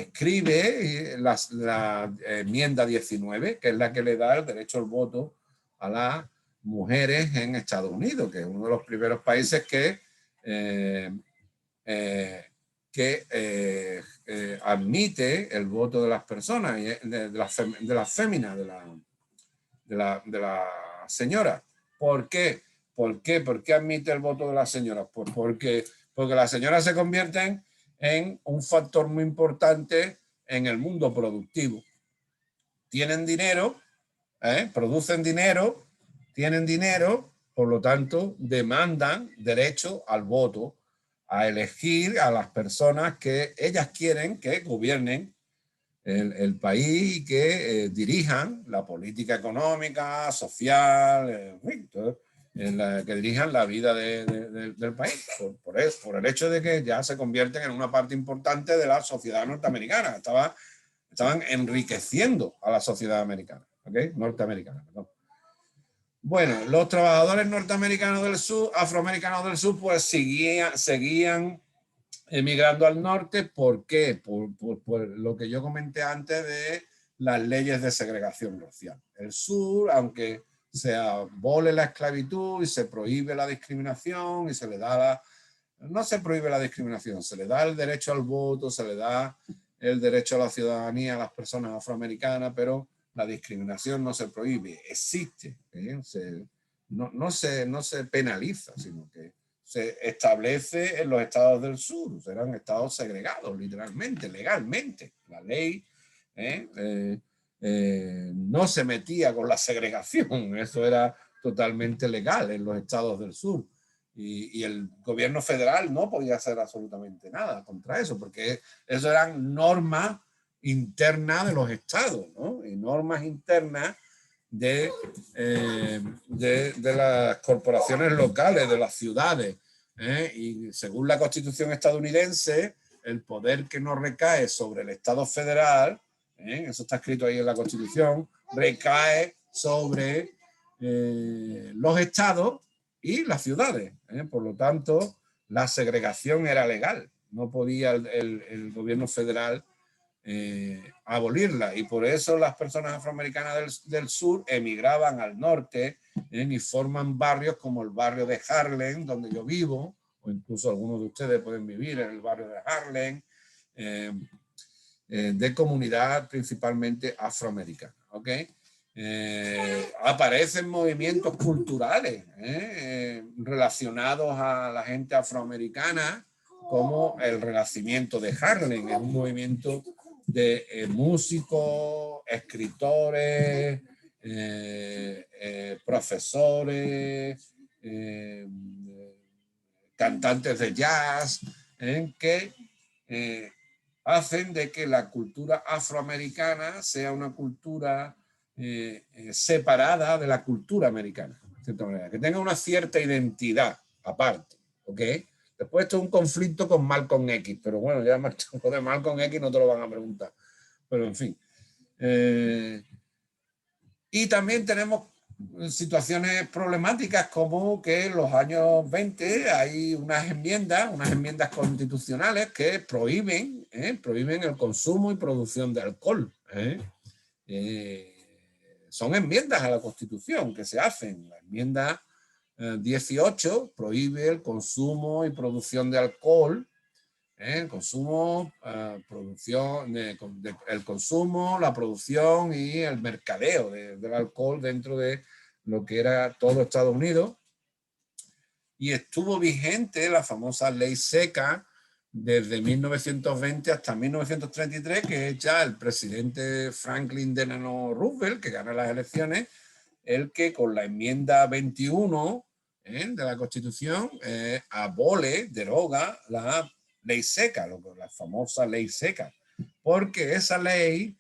escribe la enmienda 19, que es la que le da el derecho al voto a la mujeres en Estados Unidos, que es uno de los primeros países que admite el voto de las personas, de las féminas, de la señora. ¿Por qué? ¿Por qué? ¿Por qué admite el voto de las señoras? Porque las señoras se convierten en un factor muy importante en el mundo productivo. Tienen dinero, producen dinero, tienen dinero, por lo tanto, demandan derecho al voto, a elegir a las personas que ellas quieren que gobiernen el país y que dirijan la política económica, social, que dirijan la vida del país, por el hecho de que ya se convierten en una parte importante de la sociedad norteamericana. Estaban enriqueciendo a la sociedad americana, norteamericana, perdón. Bueno, los trabajadores norteamericanos del sur, afroamericanos del sur, pues seguían emigrando al norte. ¿Por qué? Por lo que yo comenté antes de las leyes de segregación racial. El sur, aunque se abole la esclavitud y se prohíbe la discriminación y se le da no se prohíbe la discriminación, se le da el derecho al voto, se le da el derecho a la ciudadanía a las personas afroamericanas, pero la discriminación no se prohíbe, existe, no se penaliza, sino que se establece en los estados del sur, serán estados segregados, literalmente, legalmente. La ley no se metía con la segregación, eso era totalmente legal en los estados del sur. Y el gobierno federal no podía hacer absolutamente nada contra eso, porque eso eran normas internas de los estados, ¿no? Y normas internas de las corporaciones locales, de las ciudades. Y según la Constitución estadounidense, el poder que no recae sobre el Estado federal, eso está escrito ahí en la Constitución, recae sobre los estados y las ciudades. Por lo tanto, la segregación era legal. No podía el gobierno federal abolirla, y por eso las personas afroamericanas del sur emigraban al norte y forman barrios como el barrio de Harlem, donde yo vivo, o incluso algunos de ustedes pueden vivir en el barrio de Harlem, de comunidad principalmente afroamericana. Aparecen movimientos culturales relacionados a la gente afroamericana, como el Renacimiento de Harlem. Es un movimiento de músicos, escritores, profesores, cantantes de jazz, que hacen de que la cultura afroamericana sea una cultura separada de la cultura americana, de cierta manera, que tenga una cierta identidad aparte, ¿ok? Después esto es un conflicto con Malcolm X, pero bueno, ya lo de Malcolm X no te lo van a preguntar, pero en fin. Y también tenemos situaciones problemáticas como que en los años 20 hay unas enmiendas constitucionales que prohíben el consumo y producción de alcohol. Son enmiendas a la Constitución que se hacen. La enmienda 18 prohíbe el consumo y producción de alcohol, el consumo, el consumo, la producción y el mercadeo del alcohol dentro de lo que era todo Estados Unidos. Y estuvo vigente la famosa ley seca desde 1920 hasta 1933, que es ya el presidente Franklin Delano Roosevelt, que gana las elecciones, el que con la enmienda 21 de la Constitución deroga la ley seca, la famosa ley seca, porque esa ley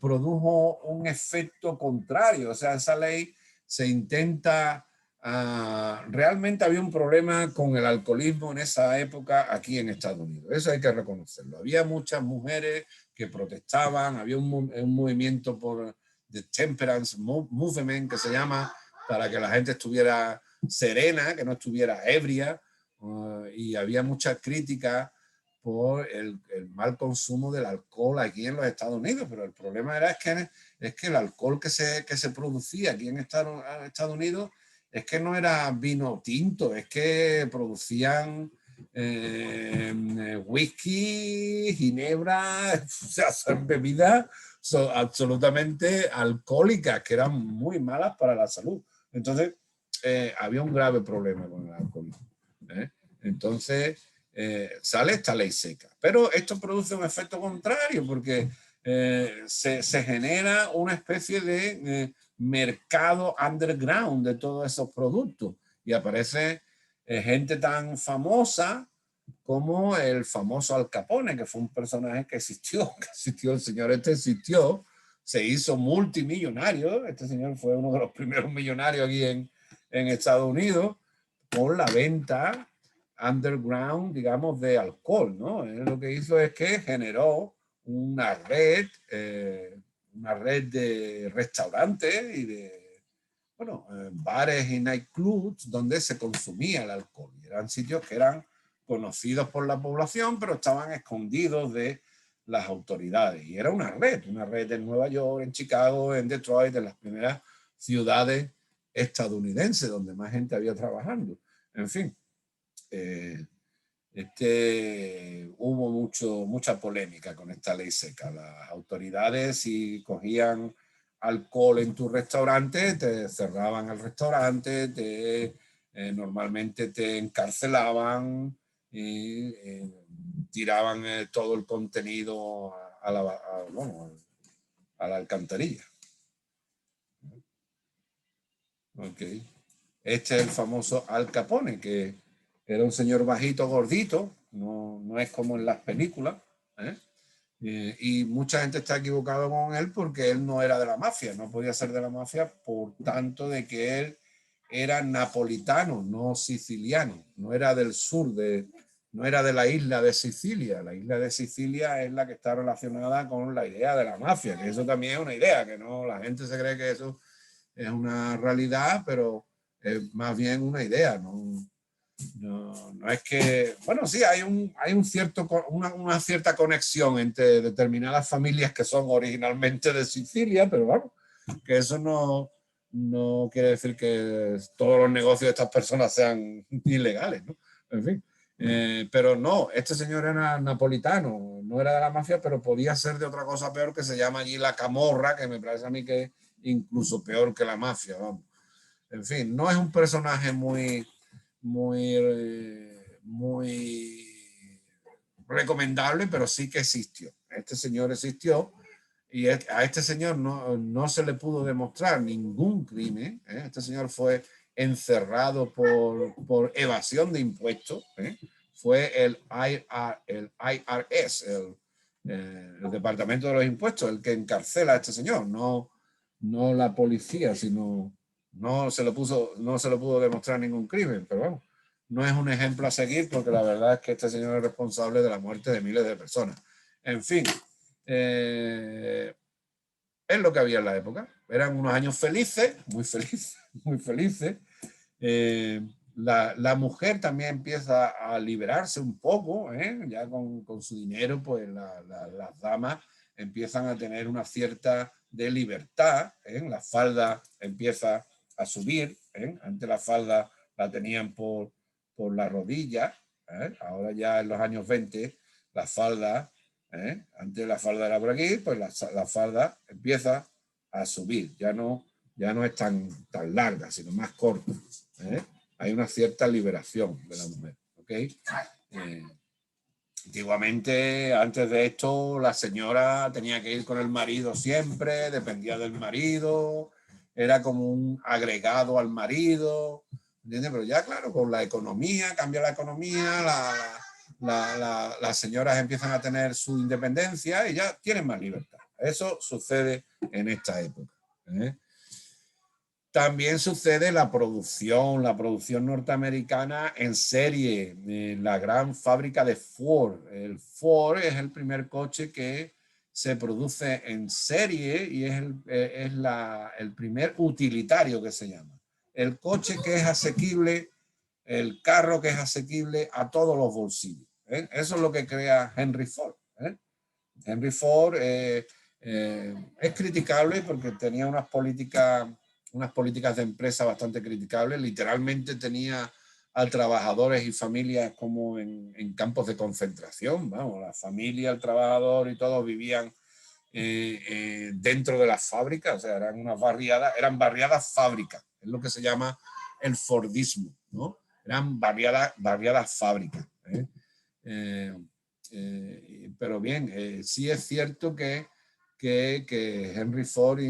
produjo un efecto contrario. O sea, esa ley se intenta... realmente había un problema con el alcoholismo en esa época aquí en Estados Unidos. Eso hay que reconocerlo. Había muchas mujeres que protestaban, había un movimiento por the temperance movement, que se llama, para que la gente estuviera serena, que no estuviera ebria, y había muchas críticas por el mal consumo del alcohol aquí en los Estados Unidos, pero el problema era es que el alcohol que se producía aquí en Estados Unidos es que no era vino tinto, es que producían whisky, ginebra, o sea, son bebidas absolutamente alcohólicas que eran muy malas para la salud. Entonces, había un grave problema con el alcoholismo. Entonces, sale esta ley seca. Pero esto produce un efecto contrario porque se genera una especie de mercado underground de todos esos productos y aparece gente tan famosa como el famoso Al Capone, que fue un personaje que existió, el señor este existió, se hizo multimillonario, este señor fue uno de los primeros millonarios aquí en Estados Unidos por la venta underground, digamos, de alcohol, ¿no? Él lo que hizo es que generó una red de restaurantes y de, bueno, bares y nightclubs donde se consumía el alcohol. Y eran sitios que eran conocidos por la población, pero estaban escondidos de las autoridades. Y era una red en Nueva York, en Chicago, en Detroit, en las primeras ciudades estadounidenses donde más gente había trabajando. En fin, hubo mucha polémica con esta ley seca. Las autoridades, si cogían alcohol en tu restaurante, te cerraban el restaurante, normalmente te encarcelaban y tiraban todo el contenido a la alcantarilla. Okay. Este es el famoso Al Capone, que era un señor bajito, gordito, no es como en las películas, y mucha gente está equivocada con él porque él no era de la mafia, no podía ser de la mafia por tanto de que él era napolitano, no siciliano, no era del sur, no era de la isla de Sicilia. La isla de Sicilia es la que está relacionada con la idea de la mafia, que eso también es una idea, que no, la gente se cree que eso es una realidad, pero es más bien una idea, no es que, bueno, sí, hay una cierta conexión entre determinadas familias que son originalmente de Sicilia, pero vamos, que eso no quiere decir que todos los negocios de estas personas sean ilegales, ¿no? En fin. Pero no, este señor era napolitano, no era de la mafia, pero podía ser de otra cosa peor que se llama allí la camorra, que me parece a mí que es incluso peor que la mafia, vamos. En fin, no es un personaje muy recomendable, pero sí que existió. Este señor existió y a este señor no se le pudo demostrar ningún crimen. Este señor fue encerrado por evasión de impuestos. Fue el IRS, el Departamento de los Impuestos, el que encarcela a este señor, no la policía, sino no se le pudo demostrar ningún crimen, pero bueno, no es un ejemplo a seguir porque la verdad es que este señor es responsable de la muerte de miles de personas. En fin, es lo que había en la época. Eran unos años felices, muy felices, muy felices. La mujer también empieza a liberarse un poco, ya con su dinero, pues las damas empiezan a tener una cierta de libertad, la falda empieza a subir, antes la falda la tenían por la rodilla, ahora ya en los años 20 la falda, antes la falda era por aquí, pues la falda empieza a subir, ya no es tan larga, sino más corta. Hay una cierta liberación de la mujer, ¿ok? Antiguamente, antes de esto, la señora tenía que ir con el marido siempre, dependía del marido, era como un agregado al marido, ¿entiendes? Pero ya, claro, con la economía, cambia la economía, las señoras empiezan a tener su independencia y ya tienen más libertad. Eso sucede en esta época. También sucede la producción norteamericana en serie, la gran fábrica de Ford. El Ford es el primer coche que se produce en serie y es el primer utilitario que se llama. El coche que es asequible, el carro que es asequible a todos los bolsillos. Eso es lo que crea Henry Ford. Henry Ford es criticable porque tenía unas políticas de empresa bastante criticables. Literalmente tenía a trabajadores y familias como en campos de concentración. Vamos, la familia, el trabajador y todos vivían dentro de las fábricas, o sea, eran barriadas fábricas, es lo que se llama el Fordismo, ¿no? Eran barriadas fábricas. Pero bien, sí es cierto que Henry Ford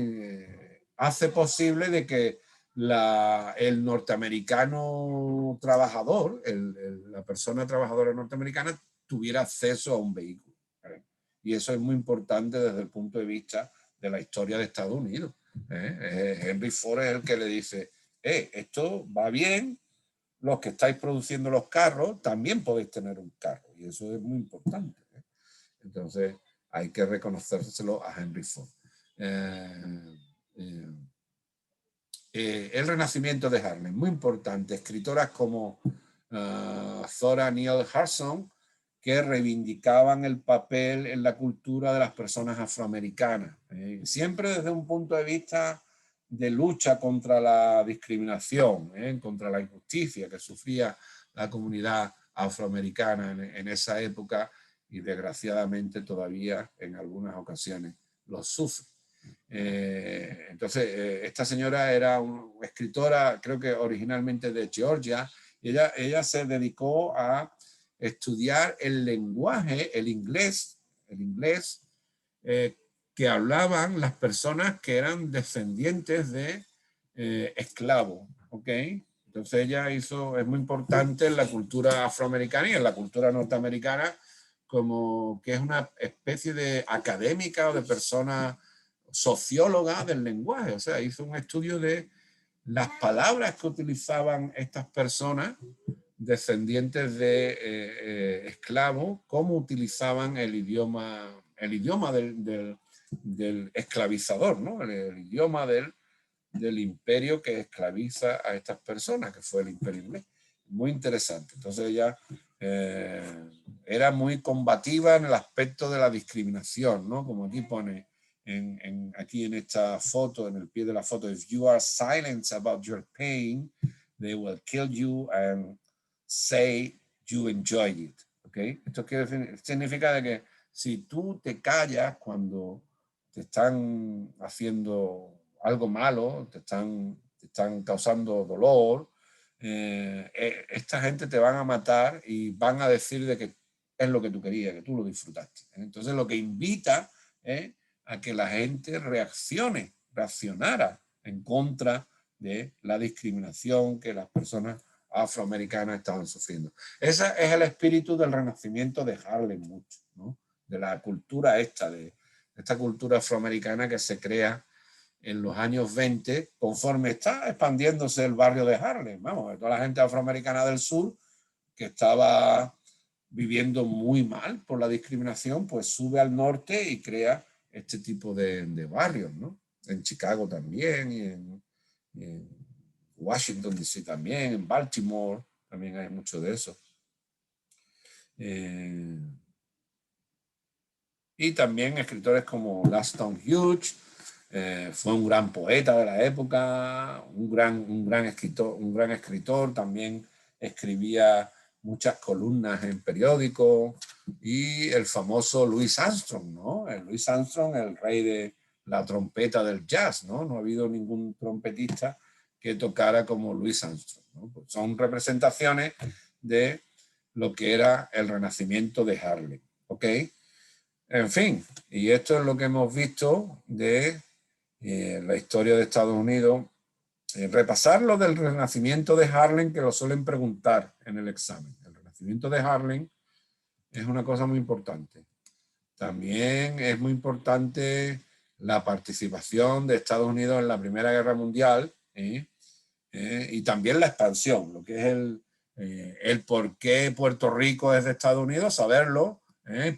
hace posible de que el norteamericano trabajador, la persona trabajadora norteamericana, tuviera acceso a un vehículo. ¿Vale? Y eso es muy importante desde el punto de vista de la historia de Estados Unidos. Henry Ford es el que le dice, esto va bien, los que estáis produciendo los carros también podéis tener un carro. Y eso es muy importante. Entonces hay que reconocérselo a Henry Ford. El renacimiento de Harlem, muy importante. Escritoras como Zora Neale Hurston, que reivindicaban el papel en la cultura de las personas afroamericanas, siempre desde un punto de vista de lucha contra la discriminación, contra la injusticia que sufría la comunidad afroamericana en esa época y desgraciadamente todavía en algunas ocasiones lo sufre. Entonces, esta señora era una escritora, creo que originalmente de Georgia, y ella se dedicó a estudiar el lenguaje, el inglés que hablaban las personas que eran descendientes de esclavos, ¿ok? Entonces ella es muy importante en la cultura afroamericana y en la cultura norteamericana, como que es una especie de académica o de persona socióloga del lenguaje, o sea, hizo un estudio de las palabras que utilizaban estas personas descendientes de esclavos, cómo utilizaban el idioma del esclavizador, ¿no? El idioma del imperio que esclaviza a estas personas, que fue el imperio inglés. Muy interesante. Entonces ella era muy combativa en el aspecto de la discriminación, ¿no? Como aquí pone aquí en esta foto, en el pie de la foto, if you are silent about your pain, they will kill you and say you enjoyed it. ¿Okay? Esto significa de que si tú te callas cuando te están haciendo algo malo, te están causando dolor, esta gente te van a matar y van a decir de que es lo que tú querías, que tú lo disfrutaste. Entonces lo que invita a que la gente reaccionara en contra de la discriminación que las personas afroamericanas estaban sufriendo. Ese es el espíritu del renacimiento de Harlem, mucho, ¿no? De la cultura de esta cultura afroamericana que se crea en los años 20, conforme está expandiéndose el barrio de Harlem. Vamos, toda la gente afroamericana del sur que estaba viviendo muy mal por la discriminación, pues sube al norte y crea este tipo de barrios, ¿no? En Chicago también, y en Washington DC también, en Baltimore también hay mucho de eso. Y también escritores como Langston Hughes, fue un gran poeta de la época, un gran escritor, también escribía muchas columnas en periódicos, y el famoso Louis Armstrong, ¿no? Louis Armstrong, el rey de la trompeta del jazz, ¿no? No ha habido ningún trompetista que tocara como Louis Armstrong, ¿no? Pues son representaciones de lo que era el renacimiento de Harlem, ¿ok? En fin, y esto es lo que hemos visto de la historia de Estados Unidos. Repasar lo del renacimiento de Harlem, que lo suelen preguntar en el examen. El renacimiento de Harlem es una cosa muy importante. También es muy importante la participación de Estados Unidos en la Primera Guerra Mundial, y también la expansión, lo que es el por qué Puerto Rico es de Estados Unidos, saberlo,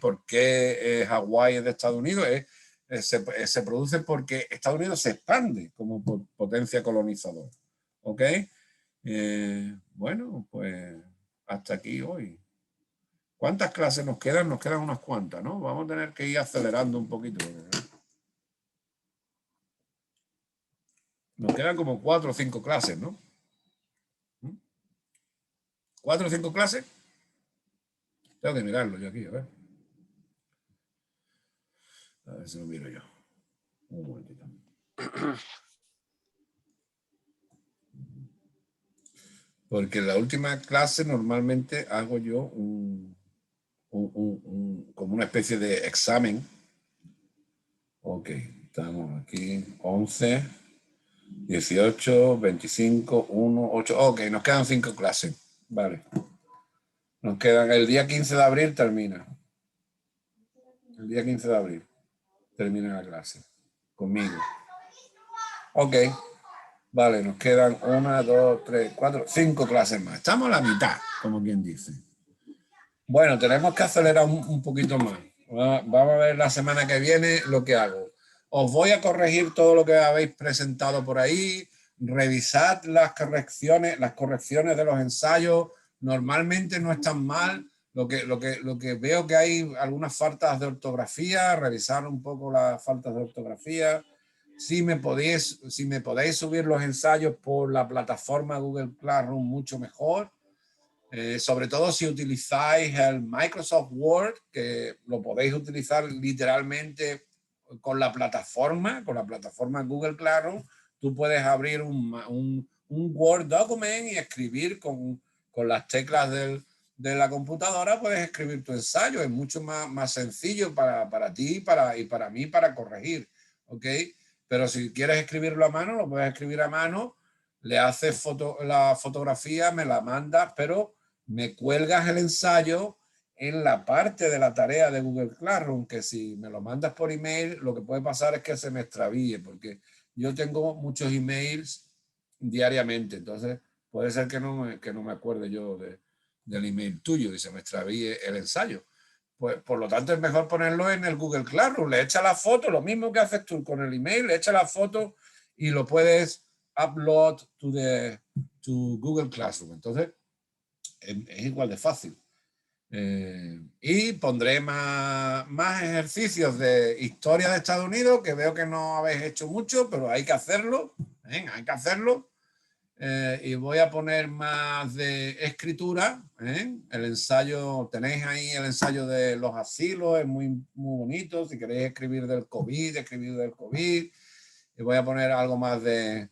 por qué Hawái es de Estados Unidos, se produce porque Estados Unidos se expande como potencia colonizadora. ¿Ok? Bueno, pues hasta aquí hoy. ¿Cuántas clases nos quedan? Nos quedan unas cuantas, ¿no? Vamos a tener que ir acelerando un poquito. Nos quedan como 4 o 5 clases, ¿no? ¿4 o 5 clases? Tengo que mirarlo yo aquí, a ver. A ver si lo miro yo. Un momentito. Porque en la última clase normalmente hago yo como una especie de examen. Ok, estamos aquí. 11, 18, 25, 1, 8. Ok, nos quedan 5 clases. Vale. Nos quedan, el día 15 de abril termina. El día 15 de abril termina la clase. Conmigo. Ok. Vale, nos quedan 1, 2, 3, 4, 5 clases más. Estamos a la mitad, como quien dice. Bueno, tenemos que acelerar un poquito más. Vamos a ver la semana que viene lo que hago. Os voy a corregir todo lo que habéis presentado por ahí. Revisad las correcciones de los ensayos. Normalmente no están mal. Lo que veo que hay algunas faltas de ortografía. Revisar un poco las faltas de ortografía. Si me podéis subir los ensayos por la plataforma Google Classroom, mucho mejor. Sobre todo si utilizáis el Microsoft Word, que lo podéis utilizar literalmente con la plataforma Google Classroom. Tú puedes abrir un Word document y escribir con las teclas de la computadora, puedes escribir tu ensayo. Es mucho más sencillo para ti y para mí para corregir. ¿Ok? Pero si quieres escribirlo a mano, lo puedes escribir a mano, le haces la fotografía, me la mandas, pero me cuelgas el ensayo en la parte de la tarea de Google Classroom, que si me lo mandas por email, lo que puede pasar es que se me extravíe, porque yo tengo muchos emails diariamente, entonces puede ser que no me acuerde yo del email tuyo y se me extravíe el ensayo. Pues, por lo tanto, es mejor ponerlo en el Google Classroom. Le echa la foto, lo mismo que haces tú con el email, le echa la foto y lo puedes upload to Google Classroom. Entonces, es igual de fácil. Y pondré más ejercicios de historia de Estados Unidos, que veo que no habéis hecho mucho, pero hay que hacerlo. Hay que hacerlo. Y voy a poner más de escritura. El ensayo, tenéis ahí el ensayo de los asilos, es muy bonito. Si queréis escribir del COVID, escribir del COVID. Y voy a poner algo más de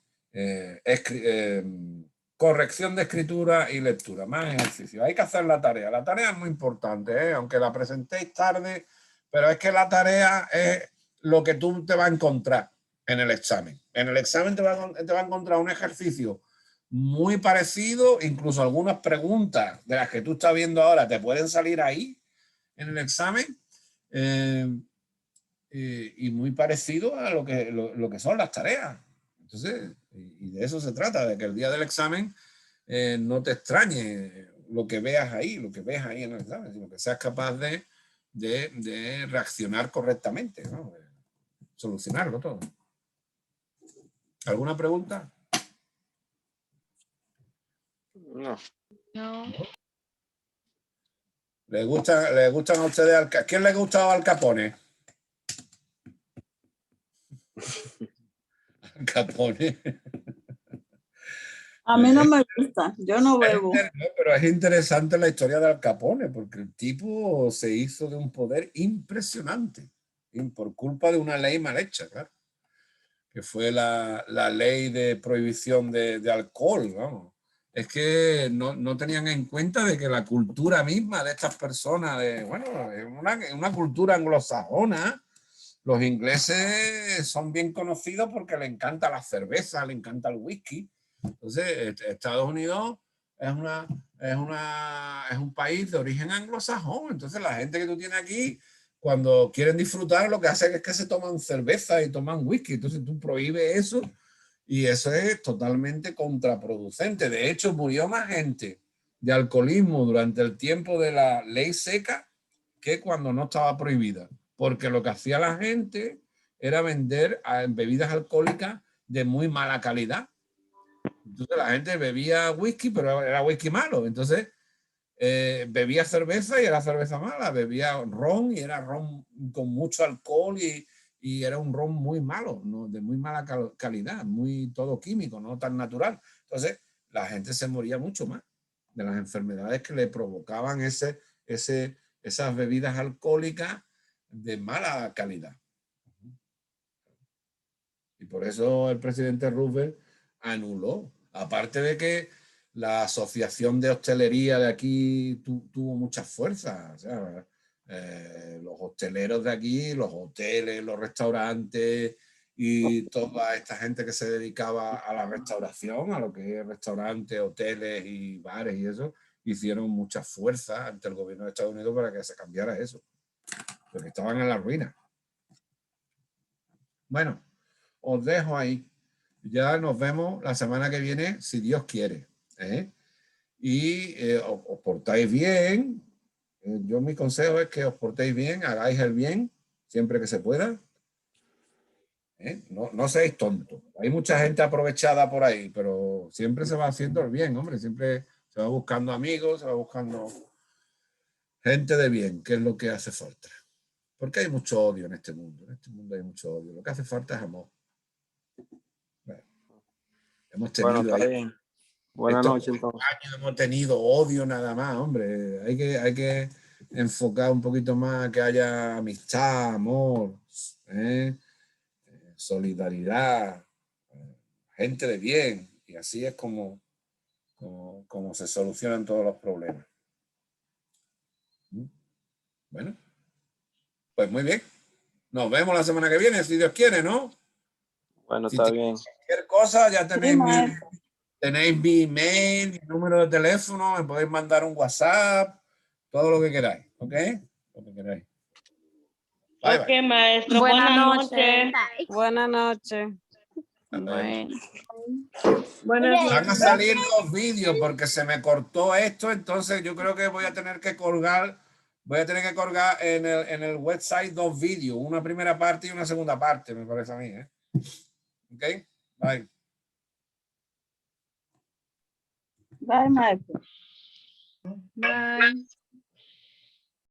corrección de escritura y lectura, más ejercicio. Hay que hacer la tarea. La tarea es muy importante, aunque la presentéis tarde, pero es que la tarea es lo que tú te vas a encontrar en el examen. En el examen te va a encontrar un ejercicio muy parecido, incluso algunas preguntas de las que tú estás viendo ahora te pueden salir ahí en el examen, y muy parecido a lo que son las tareas. Entonces, y de eso se trata, de que el día del examen no te extrañe lo que veas ahí, lo que ves ahí en el examen, sino que seas capaz de reaccionar correctamente, ¿no? Solucionarlo todo. ¿Alguna pregunta? No. No. ¿Les gustan a ustedes Al Capone? ¿Quién le gustaba Al Capone? Al Capone. A mí no me gusta, yo no bebo. Pero es interesante la historia de Al Capone, porque el tipo se hizo de un poder impresionante por culpa de una ley mal hecha, claro, que fue la ley de prohibición de alcohol, vamos. Es que no tenían en cuenta de que la cultura misma de estas personas, es una cultura anglosajona. Los ingleses son bien conocidos porque le encanta la cerveza, le encanta el whisky. Entonces, Estados Unidos es un país de origen anglosajón. Entonces, la gente que tú tienes aquí, cuando quieren disfrutar, lo que hacen es que se toman cerveza y toman whisky. Entonces, tú prohíbes eso y eso es totalmente contraproducente. De hecho, murió más gente de alcoholismo durante el tiempo de la ley seca que cuando no estaba prohibida. Porque lo que hacía la gente era vender bebidas alcohólicas de muy mala calidad. Entonces la gente bebía whisky, pero era whisky malo. Entonces bebía cerveza y era cerveza mala, bebía ron y era ron con mucho alcohol y era un ron muy malo, ¿no? De muy mala calidad, muy todo químico, no tan natural. Entonces, la gente se moría mucho más de las enfermedades que le provocaban esas bebidas alcohólicas de mala calidad. Y por eso el presidente Roosevelt anuló, aparte de que la asociación de hostelería de aquí tuvo mucha fuerza. O sea, los hosteleros de aquí, los hoteles, los restaurantes y toda esta gente que se dedicaba a la restauración, a lo que es restaurantes, hoteles y bares y eso, hicieron mucha fuerza ante el gobierno de Estados Unidos para que se cambiara eso, porque estaban en la ruina. Bueno, os dejo ahí. Ya nos vemos la semana que viene, si Dios quiere. Y os portáis bien. Yo mi consejo es que os portéis bien, hagáis el bien siempre que se pueda. No seáis tontos. Hay mucha gente aprovechada por ahí, pero siempre se va haciendo el bien, hombre. Siempre se va buscando amigos, se va buscando gente de bien, que es lo que hace falta. Porque hay mucho odio en este mundo. En este mundo hay mucho odio. Lo que hace falta es amor. Bueno, hemos tenido Bueno, está ahí. bien. Buenas Estos noches, entonces. años hemos tenido odio nada más, hombre. Hay que enfocar un poquito más que haya amistad, amor, solidaridad, gente de bien. Y así es como se solucionan todos los problemas. Bueno, pues muy bien. Nos vemos la semana que viene, si Dios quiere, ¿no? Bueno, Si está bien. cualquier cosa, ya tenéis maestro. tenéis mi email, mi número de teléfono, me podéis mandar un WhatsApp, todo lo que queráis, ¿ok? Lo que queráis. Bye, Ok, bye. maestro. Buenas Buenas noches. Buenas noches. Bueno. Van a salir los vídeos porque se me cortó esto, entonces yo creo que voy a tener que colgar en el website 2 vídeos, una primera parte y una segunda parte, me parece a mí, ¿eh? ¿Ok? Bye. Bye, maestro. Bye.